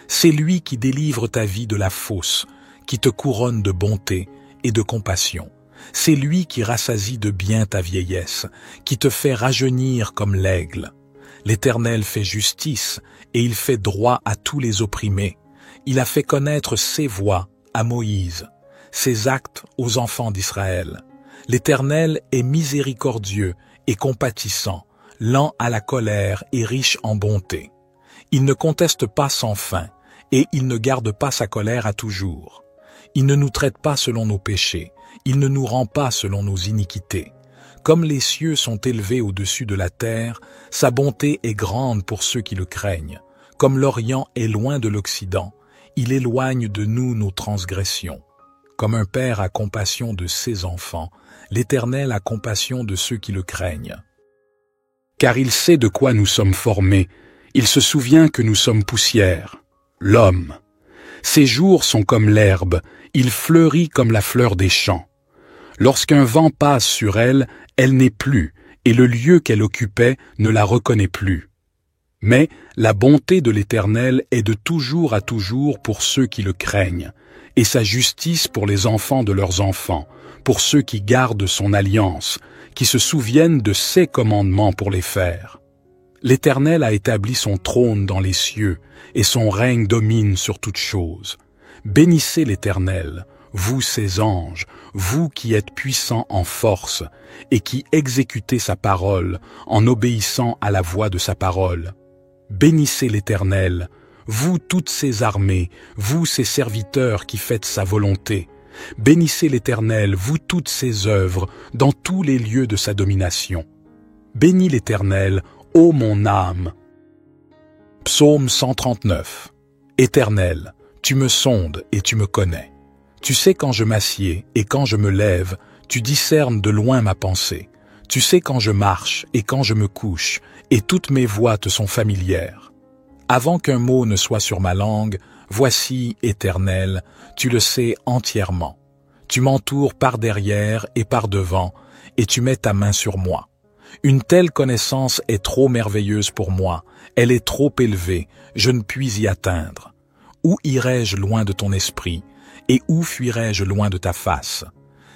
C'est lui qui délivre ta vie de la fosse, qui te couronne de bonté et de compassion. C'est lui qui rassasie de bien ta vieillesse, qui te fait rajeunir comme l'aigle. L'Éternel fait justice, et il fait droit à tous les opprimés. Il a fait connaître ses voies à Moïse, ses actes aux enfants d'Israël. L'Éternel est miséricordieux et compatissant, lent à la colère et riche en bonté. Il ne conteste pas sans fin, et il ne garde pas sa colère à toujours. Il ne nous traite pas selon nos péchés, il ne nous rend pas selon nos iniquités. Comme les cieux sont élevés au-dessus de la terre, sa bonté est grande pour ceux qui le craignent. Comme l'Orient est loin de l'Occident, il éloigne de nous nos transgressions. Comme un père a compassion de ses enfants, l'Éternel a compassion de ceux qui le craignent. Car il sait de quoi nous sommes formés, il se souvient que nous sommes poussière, l'homme. Ses jours sont comme l'herbe, il fleurit comme la fleur des champs. Lorsqu'un vent passe sur elle, elle n'est plus, et le lieu qu'elle occupait ne la reconnaît plus. Mais la bonté de l'Éternel est de toujours à toujours pour ceux qui le craignent, et sa justice pour les enfants de leurs enfants, pour ceux qui gardent son alliance, qui se souviennent de ses commandements pour les faire. L'Éternel a établi son trône dans les cieux, et son règne domine sur toutes choses. Bénissez l'Éternel, vous ses anges, vous qui êtes puissants en force, et qui exécutez sa parole en obéissant à la voix de sa parole. Bénissez l'Éternel, vous toutes ses armées, vous ses serviteurs qui faites sa volonté. Bénissez l'Éternel, vous toutes ses œuvres, dans tous les lieux de sa domination. Bénis l'Éternel, ô mon âme. Psaume 139. Éternel, tu me sondes et tu me connais. Tu sais quand je m'assieds et quand je me lève, tu discernes de loin ma pensée. Tu sais quand je marche et quand je me couche, et toutes mes voies te sont familières. Avant qu'un mot ne soit sur ma langue, voici, Éternel, tu le sais entièrement. Tu m'entoures par derrière et par devant, et tu mets ta main sur moi. Une telle connaissance est trop merveilleuse pour moi, elle est trop élevée, je ne puis y atteindre. Où irai-je loin de ton esprit, et où fuirai-je loin de ta face?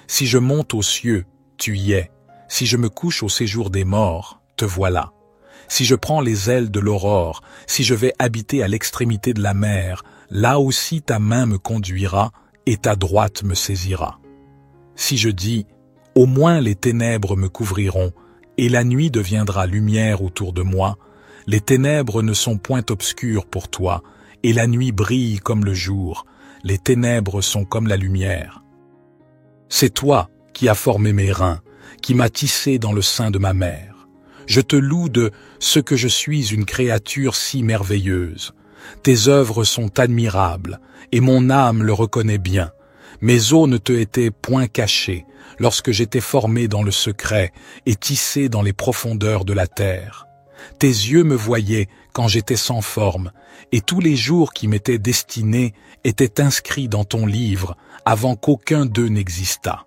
Si je monte aux cieux, tu y es. Si je me couche au séjour des morts, te voilà. Si je prends les ailes de l'aurore, si je vais habiter à l'extrémité de la mer, là aussi ta main me conduira et ta droite me saisira. Si je dis, au moins les ténèbres me couvriront, et la nuit deviendra lumière autour de moi, les ténèbres ne sont point obscures pour toi, et la nuit brille comme le jour, les ténèbres sont comme la lumière. C'est toi qui as formé mes reins, qui m'as tissé dans le sein de ma mère. Je te loue de ce que je suis une créature si merveilleuse. Tes œuvres sont admirables, et mon âme le reconnaît bien. Mes os ne te étaient point cachés, lorsque j'étais formé dans le secret et tissé dans les profondeurs de la terre. Tes yeux me voyaient quand j'étais sans forme, et tous les jours qui m'étaient destinés étaient inscrits dans ton livre avant qu'aucun d'eux n'existât.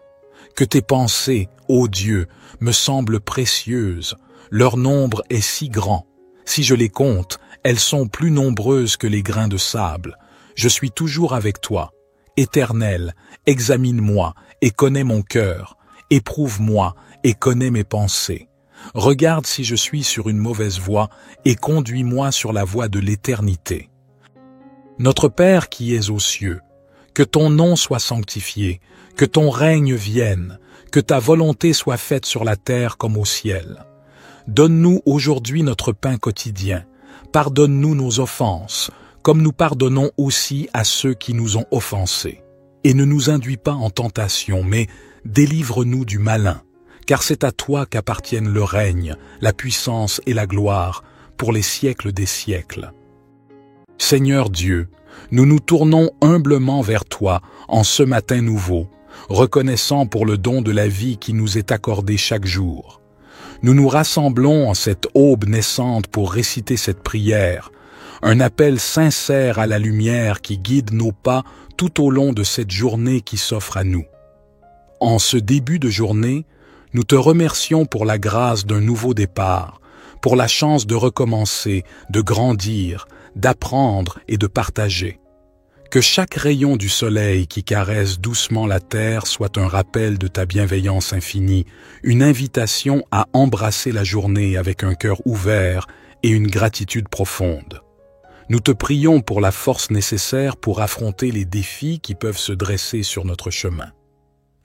Que tes pensées, ô Dieu, me semblent précieuses, leur nombre est si grand. Si je les compte, elles sont plus nombreuses que les grains de sable. Je suis toujours avec toi. Éternel, examine-moi et connais mon cœur. Éprouve-moi et connais mes pensées. Regarde si je suis sur une mauvaise voie et conduis-moi sur la voie de l'éternité. Notre Père qui es aux cieux, que ton nom soit sanctifié, que ton règne vienne, que ta volonté soit faite sur la terre comme au ciel. Donne-nous aujourd'hui notre pain quotidien. Pardonne-nous nos offenses, comme nous pardonnons aussi à ceux qui nous ont offensés. Et ne nous induis pas en tentation, mais délivre-nous du malin, car c'est à toi qu'appartiennent le règne, la puissance et la gloire, pour les siècles des siècles. Seigneur Dieu, nous nous tournons humblement vers toi en ce matin nouveau, reconnaissant pour le don de la vie qui nous est accordé chaque jour. Nous nous rassemblons en cette aube naissante pour réciter cette prière, un appel sincère à la lumière qui guide nos pas tout au long de cette journée qui s'offre à nous. En ce début de journée, nous te remercions pour la grâce d'un nouveau départ, pour la chance de recommencer, de grandir, d'apprendre et de partager. Que chaque rayon du soleil qui caresse doucement la terre soit un rappel de ta bienveillance infinie, une invitation à embrasser la journée avec un cœur ouvert et une gratitude profonde. Nous te prions pour la force nécessaire pour affronter les défis qui peuvent se dresser sur notre chemin.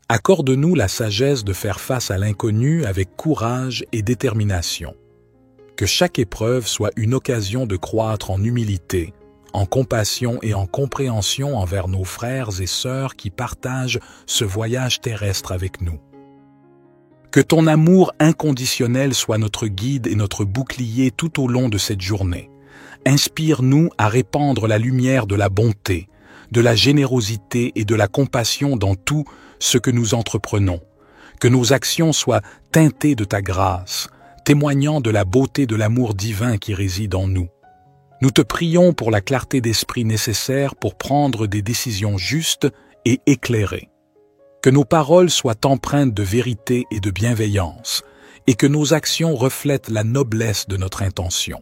Accorde-nous la sagesse de faire face à l'inconnu avec courage et détermination. Que chaque épreuve soit une occasion de croître en humilité, en compassion et en compréhension envers nos frères et sœurs qui partagent ce voyage terrestre avec nous. Que ton amour inconditionnel soit notre guide et notre bouclier tout au long de cette journée. Inspire-nous à répandre la lumière de la bonté, de la générosité et de la compassion dans tout ce que nous entreprenons. Que nos actions soient teintées de ta grâce, témoignant de la beauté de l'amour divin qui réside en nous. Nous te prions pour la clarté d'esprit nécessaire pour prendre des décisions justes et éclairées. Que nos paroles soient empreintes de vérité et de bienveillance, et que nos actions reflètent la noblesse de notre intention.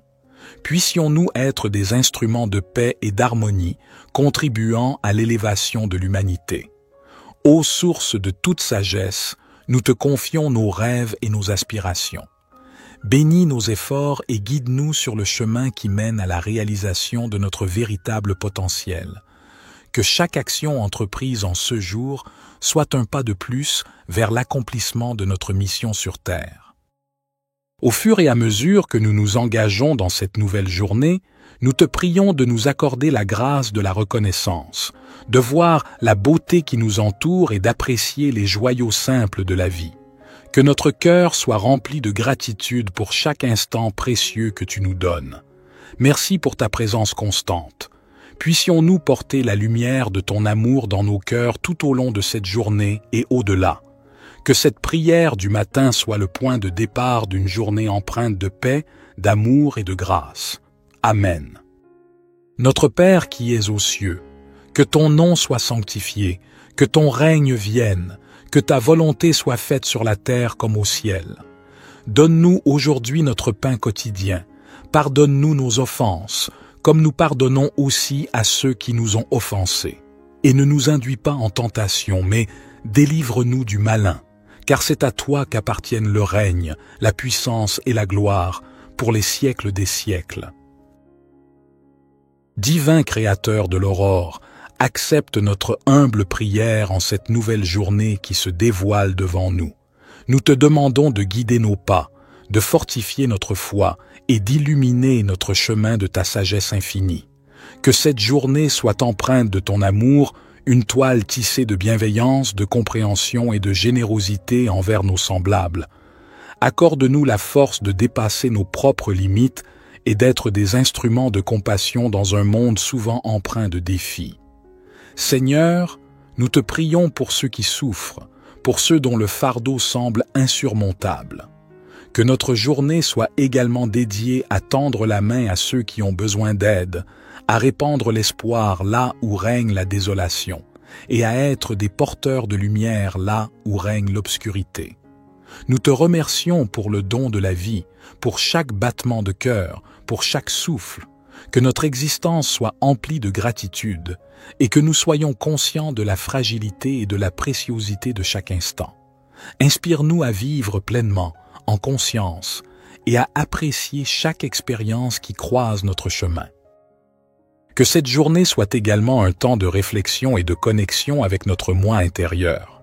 Puissions-nous être des instruments de paix et d'harmonie, contribuant à l'élévation de l'humanité. Ô source de toute sagesse, nous te confions nos rêves et nos aspirations. Bénis nos efforts et guide-nous sur le chemin qui mène à la réalisation de notre véritable potentiel. Que chaque action entreprise en ce jour soit un pas de plus vers l'accomplissement de notre mission sur Terre. Au fur et à mesure que nous nous engageons dans cette nouvelle journée, nous te prions de nous accorder la grâce de la reconnaissance, de voir la beauté qui nous entoure et d'apprécier les joyaux simples de la vie. Que notre cœur soit rempli de gratitude pour chaque instant précieux que tu nous donnes. Merci pour ta présence constante. Puissions-nous porter la lumière de ton amour dans nos cœurs tout au long de cette journée et au-delà. Que cette prière du matin soit le point de départ d'une journée empreinte de paix, d'amour et de grâce. Amen. Notre Père qui es aux cieux, que ton nom soit sanctifié, que ton règne vienne, que ta volonté soit faite sur la terre comme au ciel. Donne-nous aujourd'hui notre pain quotidien. Pardonne-nous nos offenses, comme nous pardonnons aussi à ceux qui nous ont offensés. Et ne nous induis pas en tentation, mais délivre-nous du malin, car c'est à toi qu'appartiennent le règne, la puissance et la gloire, pour les siècles des siècles. Divin Créateur de l'aurore, accepte notre humble prière en cette nouvelle journée qui se dévoile devant nous. Nous te demandons de guider nos pas, de fortifier notre foi et d'illuminer notre chemin de ta sagesse infinie. Que cette journée soit empreinte de ton amour, une toile tissée de bienveillance, de compréhension et de générosité envers nos semblables. Accorde-nous la force de dépasser nos propres limites et d'être des instruments de compassion dans un monde souvent empreint de défis. Seigneur, nous te prions pour ceux qui souffrent, pour ceux dont le fardeau semble insurmontable. Que notre journée soit également dédiée à tendre la main à ceux qui ont besoin d'aide, à répandre l'espoir là où règne la désolation, et à être des porteurs de lumière là où règne l'obscurité. Nous te remercions pour le don de la vie, pour chaque battement de cœur, pour chaque souffle, que notre existence soit emplie de gratitude, et que nous soyons conscients de la fragilité et de la préciosité de chaque instant. Inspire-nous à vivre pleinement, en conscience, et à apprécier chaque expérience qui croise notre chemin. Que cette journée soit également un temps de réflexion et de connexion avec notre moi intérieur.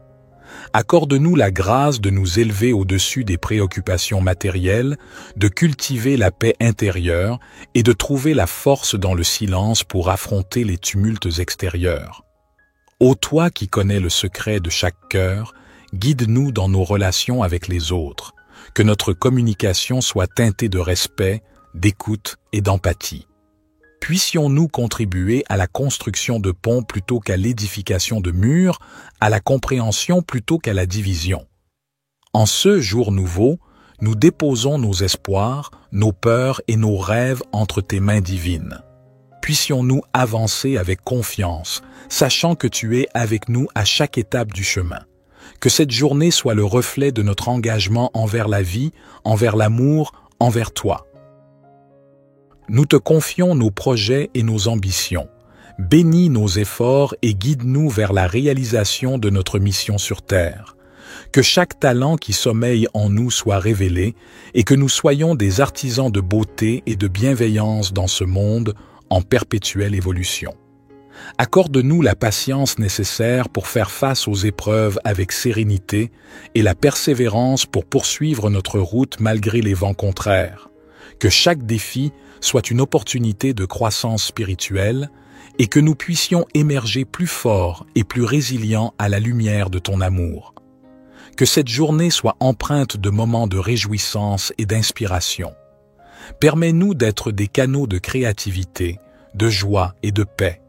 Accorde-nous la grâce de nous élever au-dessus des préoccupations matérielles, de cultiver la paix intérieure et de trouver la force dans le silence pour affronter les tumultes extérieurs. Ô toi qui connais le secret de chaque cœur, guide-nous dans nos relations avec les autres. Que notre communication soit teintée de respect, d'écoute et d'empathie. Puissions-nous contribuer à la construction de ponts plutôt qu'à l'édification de murs, à la compréhension plutôt qu'à la division. En ce jour nouveau, nous déposons nos espoirs, nos peurs et nos rêves entre tes mains divines. Puissions-nous avancer avec confiance, sachant que tu es avec nous à chaque étape du chemin. Que cette journée soit le reflet de notre engagement envers la vie, envers l'amour, envers toi. Nous te confions nos projets et nos ambitions. Bénis nos efforts et guide-nous vers la réalisation de notre mission sur Terre. Que chaque talent qui sommeille en nous soit révélé et que nous soyons des artisans de beauté et de bienveillance dans ce monde en perpétuelle évolution. Accorde-nous la patience nécessaire pour faire face aux épreuves avec sérénité et la persévérance pour poursuivre notre route malgré les vents contraires. Que chaque défi soit une opportunité de croissance spirituelle et que nous puissions émerger plus forts et plus résilients à la lumière de ton amour. Que cette journée soit empreinte de moments de réjouissance et d'inspiration. Permets-nous d'être des canaux de créativité, de joie et de paix.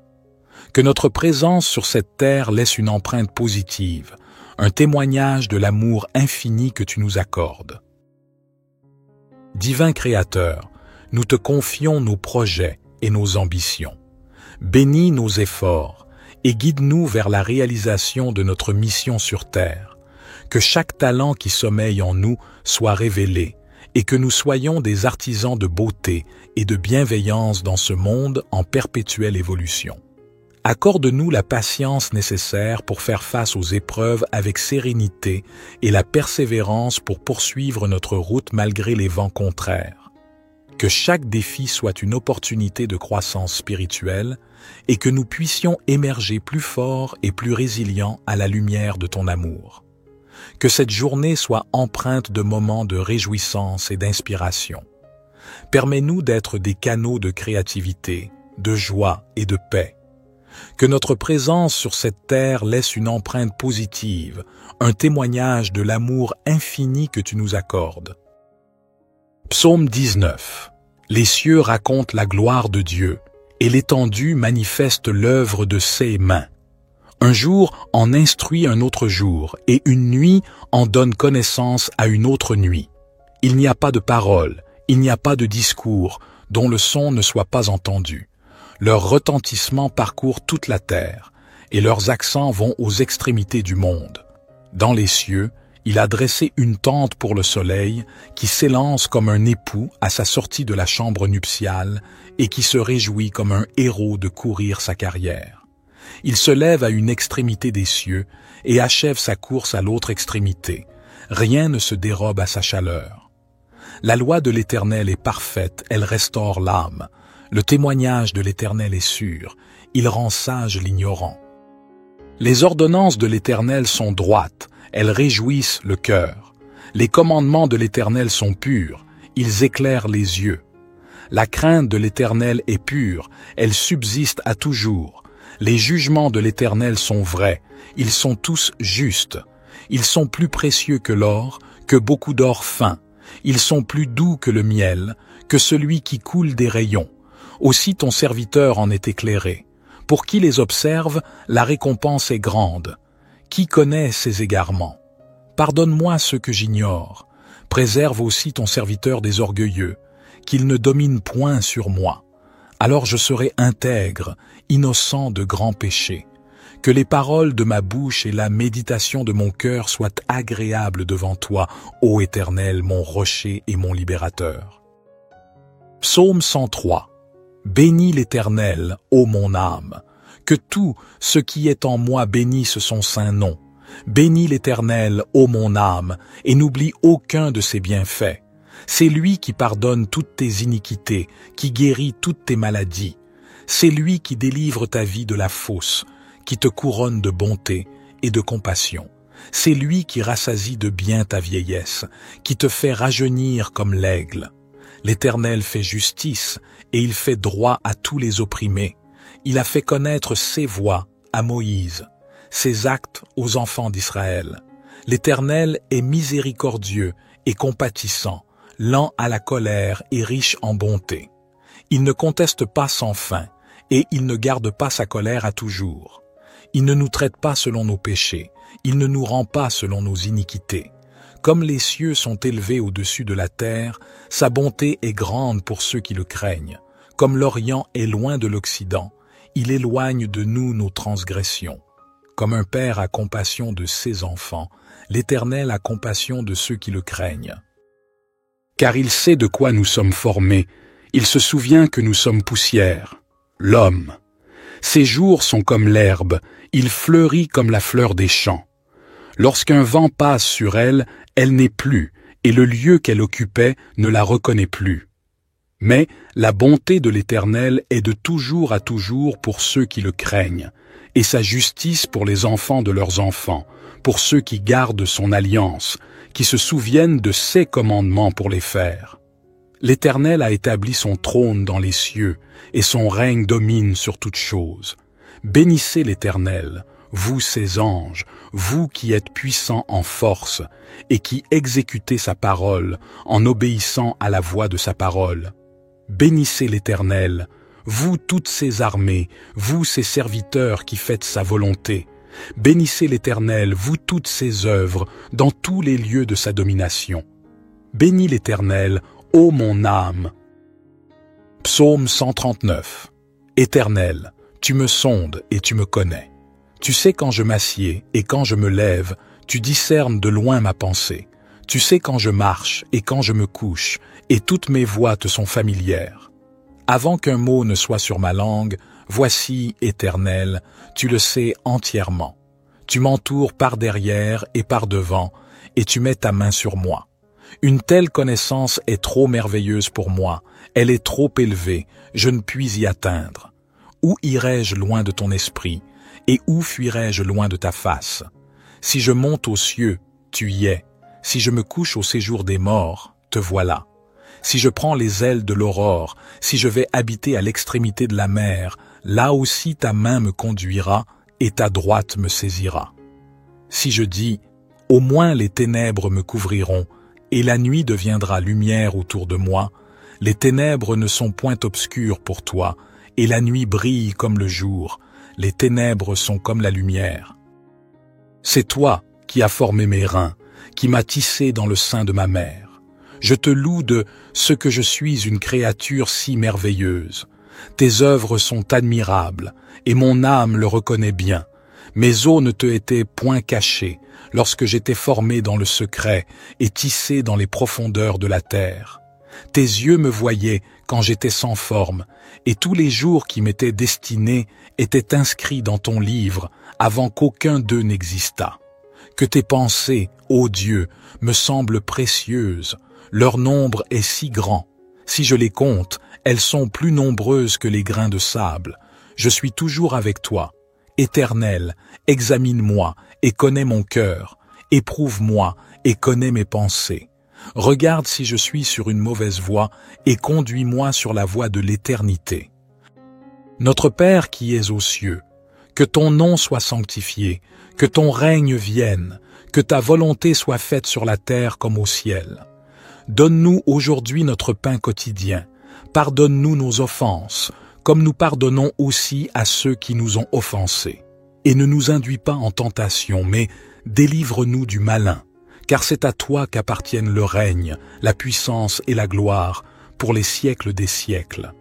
Que notre présence sur cette terre laisse une empreinte positive, un témoignage de l'amour infini que tu nous accordes. Divin Créateur, nous te confions nos projets et nos ambitions. Bénis nos efforts et guide-nous vers la réalisation de notre mission sur Terre. Que chaque talent qui sommeille en nous soit révélé et que nous soyons des artisans de beauté et de bienveillance dans ce monde en perpétuelle évolution. Accorde-nous la patience nécessaire pour faire face aux épreuves avec sérénité et la persévérance pour poursuivre notre route malgré les vents contraires. Que chaque défi soit une opportunité de croissance spirituelle et que nous puissions émerger plus forts et plus résilients à la lumière de ton amour. Que cette journée soit empreinte de moments de réjouissance et d'inspiration. Permets-nous d'être des canaux de créativité, de joie et de paix. Que notre présence sur cette terre laisse une empreinte positive, un témoignage de l'amour infini que tu nous accordes. Psaume 19. Les cieux racontent la gloire de Dieu, et l'étendue manifeste l'œuvre de ses mains. Un jour en instruit un autre jour, et une nuit en donne connaissance à une autre nuit. Il n'y a pas de parole, il n'y a pas de discours, dont le son ne soit pas entendu. Leur retentissement parcourt toute la terre, et leurs accents vont aux extrémités du monde. Dans les cieux, Il a dressé une tente pour le soleil qui s'élance comme un époux à sa sortie de la chambre nuptiale et qui se réjouit comme un héros de courir sa carrière. Il se lève à une extrémité des cieux et achève sa course à l'autre extrémité. Rien ne se dérobe à sa chaleur. La loi de l'Éternel est parfaite, elle restaure l'âme. Le témoignage de l'Éternel est sûr, il rend sage l'ignorant. Les ordonnances de l'Éternel sont droites, elles réjouissent le cœur. Les commandements de l'Éternel sont purs, ils éclairent les yeux. La crainte de l'Éternel est pure, elle subsiste à toujours. Les jugements de l'Éternel sont vrais, ils sont tous justes. Ils sont plus précieux que l'or, que beaucoup d'or fin. Ils sont plus doux que le miel, que celui qui coule des rayons. Aussi ton serviteur en est éclairé. Pour qui les observe, la récompense est grande. Qui connaît ses égarements? Pardonne-moi ce que j'ignore. Préserve aussi ton serviteur des orgueilleux, qu'il ne domine point sur moi. Alors je serai intègre, innocent de grands péchés. Que les paroles de ma bouche et la méditation de mon cœur soient agréables devant toi, ô Éternel, mon rocher et mon libérateur. Psaume 103. Bénis l'Éternel, ô mon âme. Que tout ce qui est en moi bénisse son saint nom. Bénis l'Éternel, ô mon âme, et n'oublie aucun de ses bienfaits. C'est lui qui pardonne toutes tes iniquités, qui guérit toutes tes maladies. C'est lui qui délivre ta vie de la fosse, qui te couronne de bonté et de compassion. C'est lui qui rassasie de bien ta vieillesse, qui te fait rajeunir comme l'aigle. L'Éternel fait justice, et il fait droit à tous les opprimés. Il a fait connaître ses voies à Moïse, ses actes aux enfants d'Israël. L'Éternel est miséricordieux et compatissant, lent à la colère et riche en bonté. Il ne conteste pas sans fin, et il ne garde pas sa colère à toujours. Il ne nous traite pas selon nos péchés, il ne nous rend pas selon nos iniquités. Comme les cieux sont élevés au-dessus de la terre, sa bonté est grande pour ceux qui le craignent. Comme l'Orient est loin de l'Occident, il éloigne de nous nos transgressions. Comme un père a compassion de ses enfants, l'Éternel a compassion de ceux qui le craignent. Car il sait de quoi nous sommes formés, il se souvient que nous sommes poussière. L'homme. Ses jours sont comme l'herbe, il fleurit comme la fleur des champs. Lorsqu'un vent passe sur elle, elle n'est plus, et le lieu qu'elle occupait ne la reconnaît plus. Mais la bonté de l'Éternel est de toujours à toujours pour ceux qui le craignent, et sa justice pour les enfants de leurs enfants, pour ceux qui gardent son alliance, qui se souviennent de ses commandements pour les faire. L'Éternel a établi son trône dans les cieux, et son règne domine sur toutes choses. Bénissez l'Éternel, vous ses anges, vous qui êtes puissants en force, et qui exécutez sa parole en obéissant à la voix de sa parole. Bénissez l'Éternel, vous toutes ses armées, vous ses serviteurs qui faites sa volonté. Bénissez l'Éternel, vous toutes ses œuvres, dans tous les lieux de sa domination. Bénis l'Éternel, ô mon âme. Psaume 139. Éternel, tu me sondes et tu me connais. Tu sais quand je m'assieds et quand je me lève, tu discernes de loin ma pensée. Tu sais quand je marche et quand je me couche, et toutes mes voies te sont familières. Avant qu'un mot ne soit sur ma langue, voici, Éternel, tu le sais entièrement. Tu m'entoures par derrière et par devant, et tu mets ta main sur moi. Une telle connaissance est trop merveilleuse pour moi, elle est trop élevée, je ne puis y atteindre. Où irai-je loin de ton esprit, et où fuirai-je loin de ta face? Si je monte aux cieux, tu y es. Si je me couche au séjour des morts, te voilà. Si je prends les ailes de l'aurore, si je vais habiter à l'extrémité de la mer, là aussi ta main me conduira et ta droite me saisira. Si je dis, au moins les ténèbres me couvriront, et la nuit deviendra lumière autour de moi, les ténèbres ne sont point obscures pour toi, et la nuit brille comme le jour, les ténèbres sont comme la lumière. C'est toi qui as formé mes reins, qui m'as tissé dans le sein de ma mère. Je te loue de ce que je suis une créature si merveilleuse. Tes œuvres sont admirables, et mon âme le reconnaît bien. Mes os ne te étaient point cachés lorsque j'étais formé dans le secret et tissé dans les profondeurs de la terre. Tes yeux me voyaient quand j'étais sans forme, et tous les jours qui m'étaient destinés étaient inscrits dans ton livre avant qu'aucun d'eux n'existât. Que tes pensées, ô Dieu, me semblent précieuses, leur nombre est si grand. Si je les compte, elles sont plus nombreuses que les grains de sable. Je suis toujours avec toi. Éternel, examine-moi et connais mon cœur. Éprouve-moi et connais mes pensées. Regarde si je suis sur une mauvaise voie et conduis-moi sur la voie de l'éternité. Notre Père qui es aux cieux, que ton nom soit sanctifié, que ton règne vienne, que ta volonté soit faite sur la terre comme au ciel. Donne-nous aujourd'hui notre pain quotidien. Pardonne-nous nos offenses, comme nous pardonnons aussi à ceux qui nous ont offensés. Et ne nous induis pas en tentation, mais délivre-nous du malin, car c'est à toi qu'appartiennent le règne, la puissance et la gloire, pour les siècles des siècles.